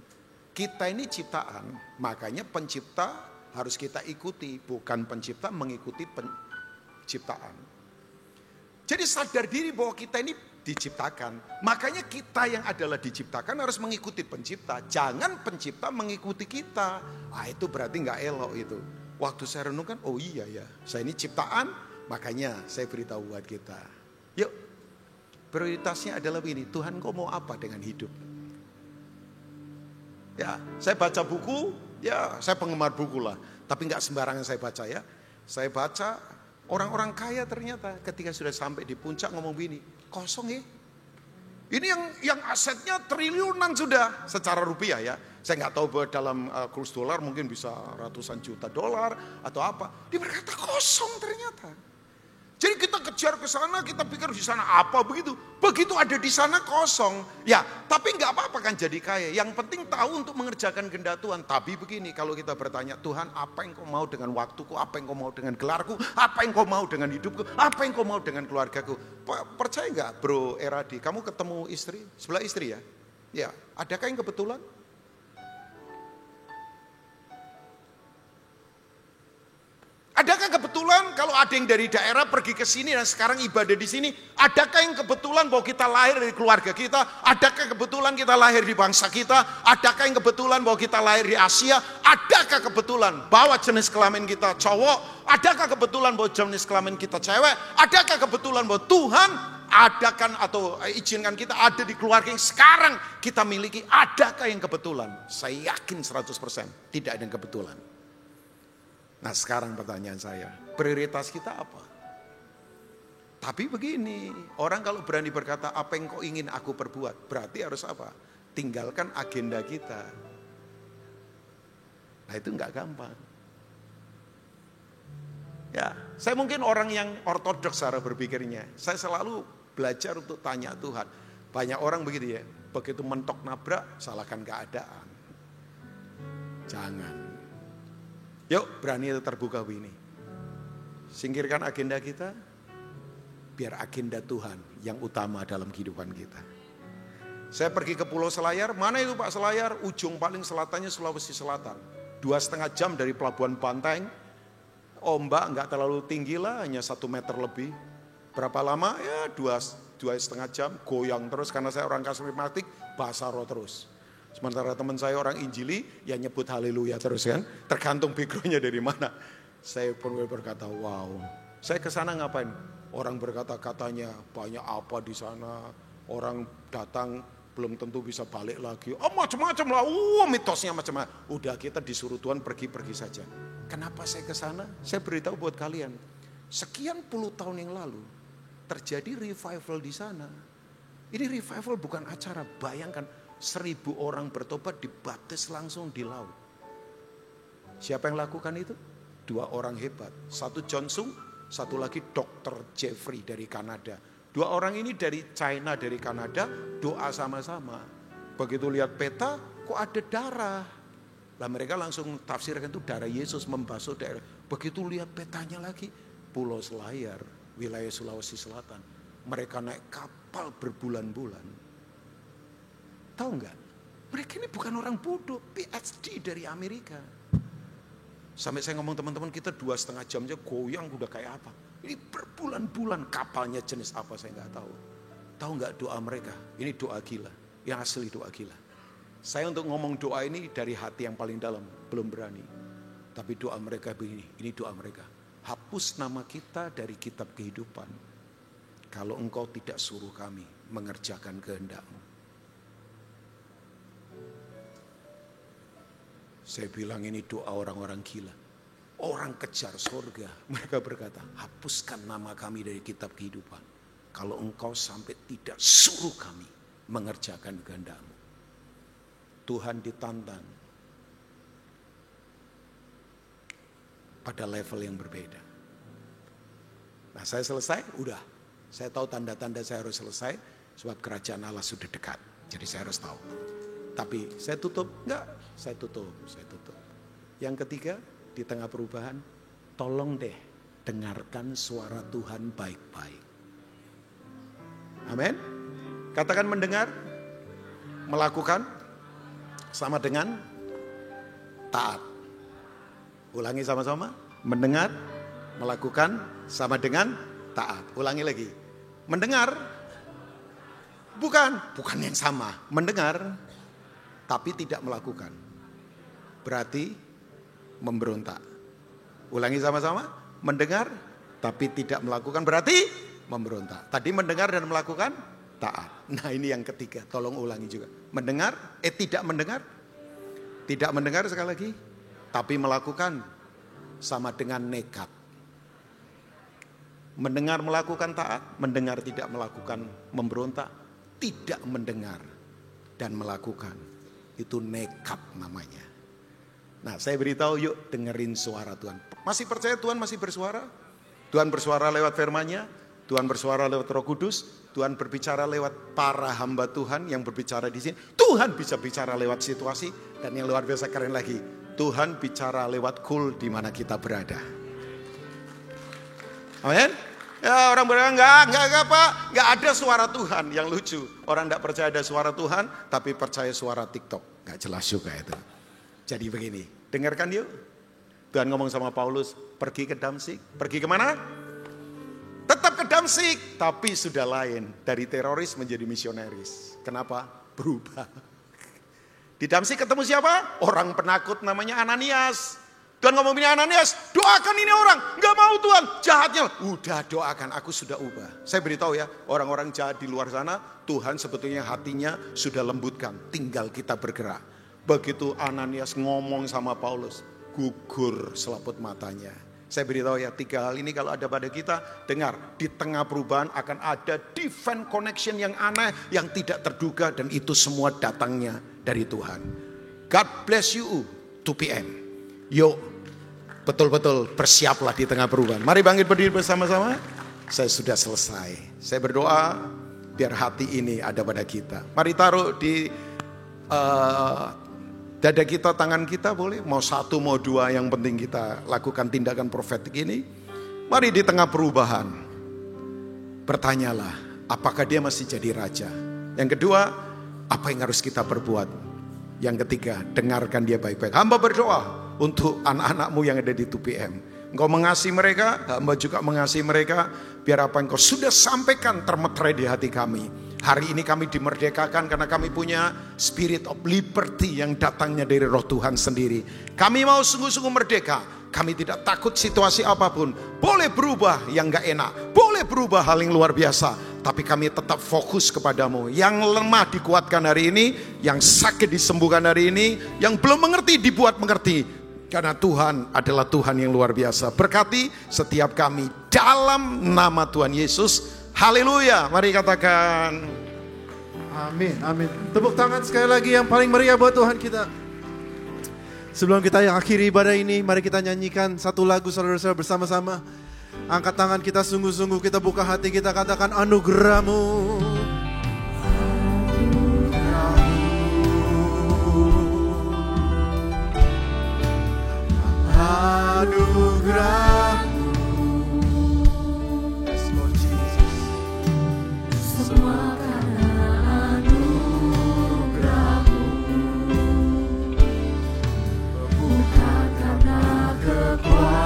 Kita ini ciptaan, makanya pencipta harus kita ikuti, bukan pencipta mengikuti penciptaan. Jadi sadar diri bahwa kita ini diciptakan, makanya kita yang adalah diciptakan harus mengikuti pencipta, jangan pencipta mengikuti kita. Itu berarti nggak elok itu. Waktu saya renungkan, oh iya ya, saya ini ciptaan, makanya saya beritahu buat kita. Yuk, prioritasnya adalah begini, Tuhan kau mau apa dengan hidup? Ya, saya baca buku, ya saya penggemar buku lah. Tapi nggak sembarangan saya baca ya. Saya baca orang-orang kaya ternyata ketika sudah sampai di puncak ngomong begini, kosong ya. Ini yang asetnya triliunan sudah secara rupiah ya. Saya nggak tahu bahwa dalam kurs dolar mungkin bisa ratusan juta dolar atau apa. Dia berkata kosong ternyata. Jadi kita kejar ke sana, kita pikir di sana apa begitu. Begitu ada di sana kosong. Ya, tapi nggak apa-apa kan jadi kaya. Yang penting tahu untuk mengerjakan kehendak Tuhan. Tapi begini, kalau kita bertanya, Tuhan apa yang kau mau dengan waktuku? Apa yang kau mau dengan gelarku? Apa yang kau mau dengan hidupku? Apa yang kau mau dengan keluargaku? Percaya nggak Bro Eradi, kamu ketemu istri, sebelah istri ya? Ya, adakah yang kebetulan? Adakah kebetulan kalau ada yang dari daerah pergi ke sini dan sekarang ibadah di sini? Adakah yang kebetulan bahwa kita lahir dari keluarga kita? Adakah kebetulan kita lahir di bangsa kita? Adakah yang kebetulan bahwa kita lahir di Asia? Adakah kebetulan bahwa jenis kelamin kita cowok? Adakah kebetulan bahwa jenis kelamin kita cewek? Adakah kebetulan bahwa Tuhan adakan atau izinkan kita ada di keluarga yang sekarang kita miliki? Adakah yang kebetulan? Saya yakin 100% tidak ada yang kebetulan. Nah sekarang pertanyaan saya, prioritas kita apa? Tapi begini, orang kalau berani berkata apa yang kau ingin aku perbuat, berarti harus apa? Tinggalkan agenda kita. Nah itu nggak gampang. Ya, Saya mungkin orang yang ortodoks cara berpikirnya. Saya selalu belajar untuk tanya Tuhan. Banyak orang begitu ya, begitu mentok nabrak, salahkan keadaan. Jangan. Yuk berani terbuka begini. Singkirkan agenda kita, biar agenda Tuhan yang utama dalam kehidupan kita. Saya pergi ke Pulau Selayar, mana itu Pak Selayar? Ujung paling selatannya Sulawesi Selatan. 2,5 jam dari Pelabuhan Banteng. Ombak nggak terlalu tinggi lah, hanya 1 meter lebih. Berapa lama? Ya 2,5 jam, goyang terus karena saya orang karismatik, bahasa roh terus. Sementara teman saya orang Injili, ya nyebut haleluya terus kan. Tergantung backgroundnya dari mana. Saya pun berkata, wow. Saya ke sana ngapain? Orang berkata katanya banyak apa di sana. Orang datang belum tentu bisa balik lagi. Oh macam-macam lah, mitosnya macam-macam. Udah kita disuruh Tuhan pergi-pergi saja. Kenapa saya ke sana? Saya beritahu buat kalian. Sekian puluh tahun yang lalu terjadi revival di sana. Ini revival bukan acara, bayangkan 1.000 orang bertobat dibaptis langsung di laut. Siapa yang lakukan itu? 2 orang hebat. Satu John Sung, satu lagi Dr. Jeffrey dari Kanada. 2 orang ini dari China, dari Kanada, doa sama-sama. Begitu lihat peta, kok ada darah. Lah mereka langsung tafsirkan itu darah Yesus membasuh daerah. Begitu lihat petanya lagi, Pulau Selayar, wilayah Sulawesi Selatan. Mereka naik kapal berbulan-bulan. Tahu nggak? Mereka ini bukan orang bodoh, PhD dari Amerika. Sampai saya ngomong teman-teman kita 2,5 jam aja goyang udah kayak apa. Ini berbulan-bulan kapalnya jenis apa saya nggak tahu. Tahu nggak doa mereka? Ini doa gila, yang asli doa gila. Saya untuk ngomong doa ini dari hati yang paling dalam, belum berani. Tapi doa mereka begini, ini doa mereka. Hapus nama kita dari kitab kehidupan. Kalau engkau tidak suruh kami mengerjakan kehendak-Mu. Saya bilang ini doa orang-orang gila. Orang kejar surga. Mereka berkata, hapuskan nama kami dari kitab kehidupan. Kalau engkau sampai tidak suruh kami mengerjakan kehendak-Mu. Tuhan ditantang pada level yang berbeda. Nah saya selesai, udah. Saya tahu tanda-tanda saya harus selesai. Sebab kerajaan Allah sudah dekat. Jadi saya harus tahu. Tapi saya tutup, enggak. Saya tutup. Yang ketiga, di tengah perubahan, tolong deh dengarkan suara Tuhan baik-baik. Amin. Katakan mendengar, melakukan sama dengan taat. Ulangi sama-sama, mendengar, melakukan sama dengan taat. Ulangi lagi. Mendengar bukan yang sama. Mendengar tapi tidak melakukan. Berarti memberontak. Ulangi sama-sama. Mendengar tapi tidak melakukan berarti memberontak. Tadi mendengar dan melakukan taat. Nah ini yang ketiga. Tolong ulangi juga. Mendengar, tidak mendengar. Tidak mendengar sekali lagi. Tapi melakukan sama dengan nekat. Mendengar melakukan taat. Mendengar tidak melakukan memberontak. Tidak mendengar dan melakukan. Itu nekat namanya. Nah saya beritahu yuk dengerin suara Tuhan. Masih percaya Tuhan masih bersuara? Tuhan bersuara lewat firman-Nya. Tuhan bersuara lewat Roh Kudus. Tuhan berbicara lewat para hamba Tuhan yang berbicara di sini. Tuhan bisa bicara lewat situasi. Dan yang luar biasa keren lagi. Tuhan bicara lewat kul di mana kita berada. Amin. Ya orang berkata enggak Pak. Enggak ada suara Tuhan yang lucu. Orang enggak percaya ada suara Tuhan. Tapi percaya suara TikTok. Enggak jelas juga itu. Jadi begini, dengarkan yuk. Tuhan ngomong sama Paulus, pergi ke Damsik. Pergi kemana? Tetap ke Damsik, tapi sudah lain. Dari teroris menjadi misionaris. Kenapa? Berubah. Di Damsik ketemu siapa? Orang penakut namanya Ananias. Tuhan ngomong ini Ananias, doakan ini orang. Enggak mau Tuhan, jahatnya. Udah doakan, aku sudah ubah. Saya beritahu ya, orang-orang jahat di luar sana, Tuhan sebetulnya hatinya sudah lembutkan. Tinggal kita bergerak. Begitu Ananias ngomong sama Paulus, gugur selaput matanya. Saya beritahu ya 3 hal ini kalau ada pada kita, dengar di tengah perubahan akan ada divine connection yang aneh, yang tidak terduga dan itu semua datangnya dari Tuhan. God bless you 2 PM. Yuk betul-betul bersiaplah di tengah perubahan. Mari bangkit berdiri bersama-sama. Saya sudah selesai. Saya berdoa biar hati ini ada pada kita. Mari taruh di dada kita, tangan kita boleh. Mau satu, mau dua, yang penting kita lakukan tindakan profetik ini. Mari di tengah perubahan, bertanyalah, apakah dia masih jadi raja? Yang kedua, apa yang harus kita perbuat? Yang ketiga, dengarkan dia baik-baik. Hamba berdoa untuk anak-anakmu yang ada di 2PM. Engkau mengasihi mereka, hamba juga mengasihi mereka. Biar apa engkau sudah sampaikan termeterai di hati kami. Hari ini kami dimerdekakan karena kami punya spirit of liberty yang datangnya dari roh Tuhan sendiri. Kami mau sungguh-sungguh merdeka. Kami tidak takut situasi apapun. Boleh berubah yang gak enak. Boleh berubah hal yang luar biasa. Tapi kami tetap fokus kepadamu. Yang lemah dikuatkan hari ini. Yang sakit disembuhkan hari ini. Yang belum mengerti dibuat mengerti. Karena Tuhan adalah Tuhan yang luar biasa. Berkati setiap kami dalam nama Tuhan Yesus. Haleluya. Mari katakan amin, amin. Tepuk tangan sekali lagi yang paling meriah buat Tuhan kita. Sebelum kita akhiri ibadah ini, mari kita nyanyikan satu lagu saudara-saudara bersama-sama. Angkat tangan kita sungguh-sungguh, kita buka hati, kita katakan anugerah-Mu. Anugerah-Mu. Yes, Lord Jesus. Semua karena anugerah-Mu, bukan karena kekuatanku.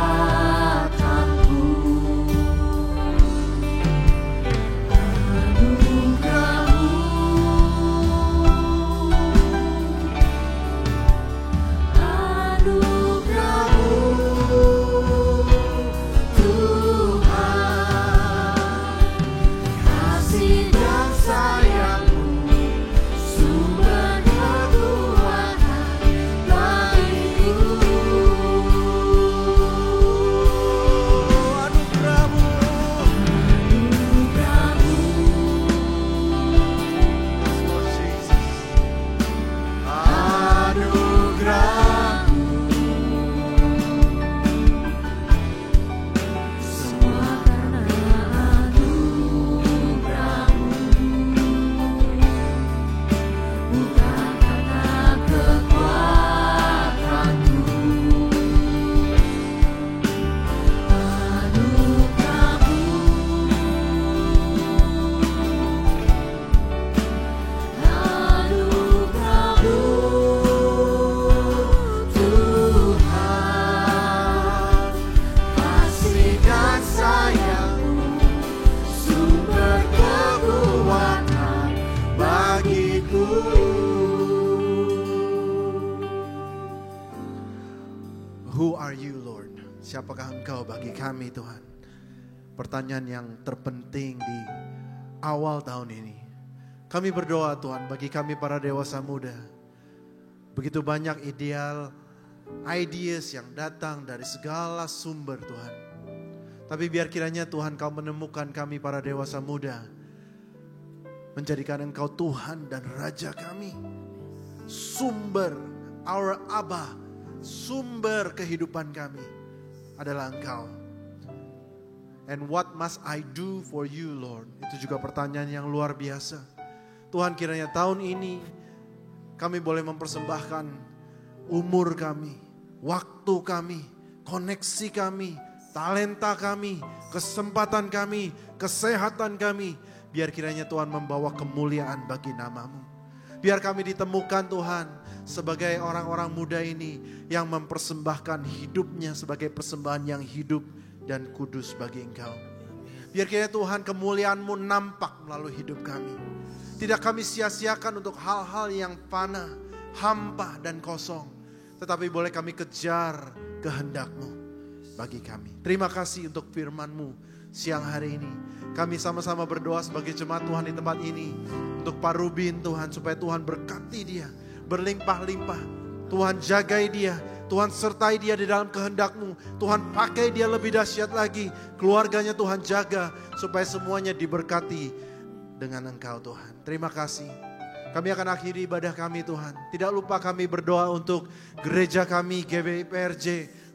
Who are you, Lord? Siapakah Engkau bagi kami, Tuhan? Pertanyaan yang terpenting di awal tahun ini. Kami berdoa, Tuhan, bagi kami para dewasa muda. Begitu banyak ideal, ideas yang datang dari segala sumber, Tuhan. Tapi biar kiranya Tuhan Kau menemukan kami para dewasa muda. Menjadikan Engkau Tuhan dan Raja kami. Sumber, our Abba. Sumber kehidupan kami adalah Engkau. And what must I do for you, Lord? Itu juga pertanyaan yang luar biasa. Tuhan, kiranya tahun ini kami boleh mempersembahkan umur kami, waktu kami, koneksi kami, talenta kami, kesempatan kami, kesehatan kami. Biar kiranya Tuhan membawa kemuliaan bagi nama-Mu. Biar kami ditemukan, Tuhan, sebagai orang-orang muda ini yang mempersembahkan hidupnya sebagai persembahan yang hidup dan kudus bagi Engkau. Biar kiranya Tuhan kemuliaan-Mu nampak melalui hidup kami. Tidak kami sia-siakan untuk hal-hal yang fana, hampa dan kosong. Tetapi boleh kami kejar kehendak-Mu bagi kami. Terima kasih untuk firman-Mu siang hari ini. Kami sama-sama berdoa sebagai jemaat Tuhan di tempat ini. Untuk Pak Rubin, Tuhan, supaya Tuhan berkati dia. Berlimpah-limpah. Tuhan jagai dia. Tuhan sertai dia di dalam kehendak-Mu. Tuhan pakai dia lebih dahsyat lagi. Keluarganya Tuhan jaga. Supaya semuanya diberkati dengan Engkau, Tuhan. Terima kasih. Kami akan akhiri ibadah kami, Tuhan. Tidak lupa kami berdoa untuk gereja kami, GBI PRJ.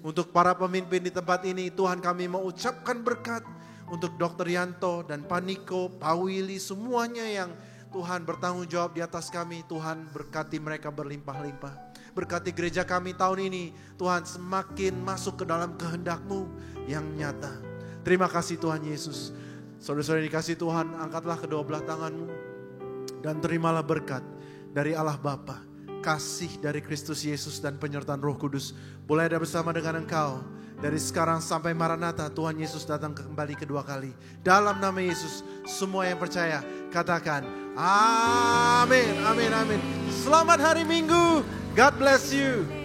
Untuk para pemimpin di tempat ini, Tuhan kami mau ucapkan berkat. Untuk Dr. Yanto dan Pak Niko, Pak Willy, semuanya yang Tuhan bertanggung jawab di atas kami. Tuhan berkati mereka berlimpah-limpah. Berkati gereja kami tahun ini. Tuhan semakin masuk ke dalam kehendak-Mu yang nyata. Terima kasih Tuhan Yesus. Saudara-saudara dikasih Tuhan, angkatlah kedua belah tangan-Mu. Dan terimalah berkat dari Allah Bapa, kasih dari Kristus Yesus dan penyertaan Roh Kudus. Boleh ada bersama dengan engkau. Dari sekarang sampai Maranatha, Tuhan Yesus datang kembali kedua kali. Dalam nama Yesus, semua yang percaya, katakan amin, amin, amin. Selamat hari Minggu. God bless you.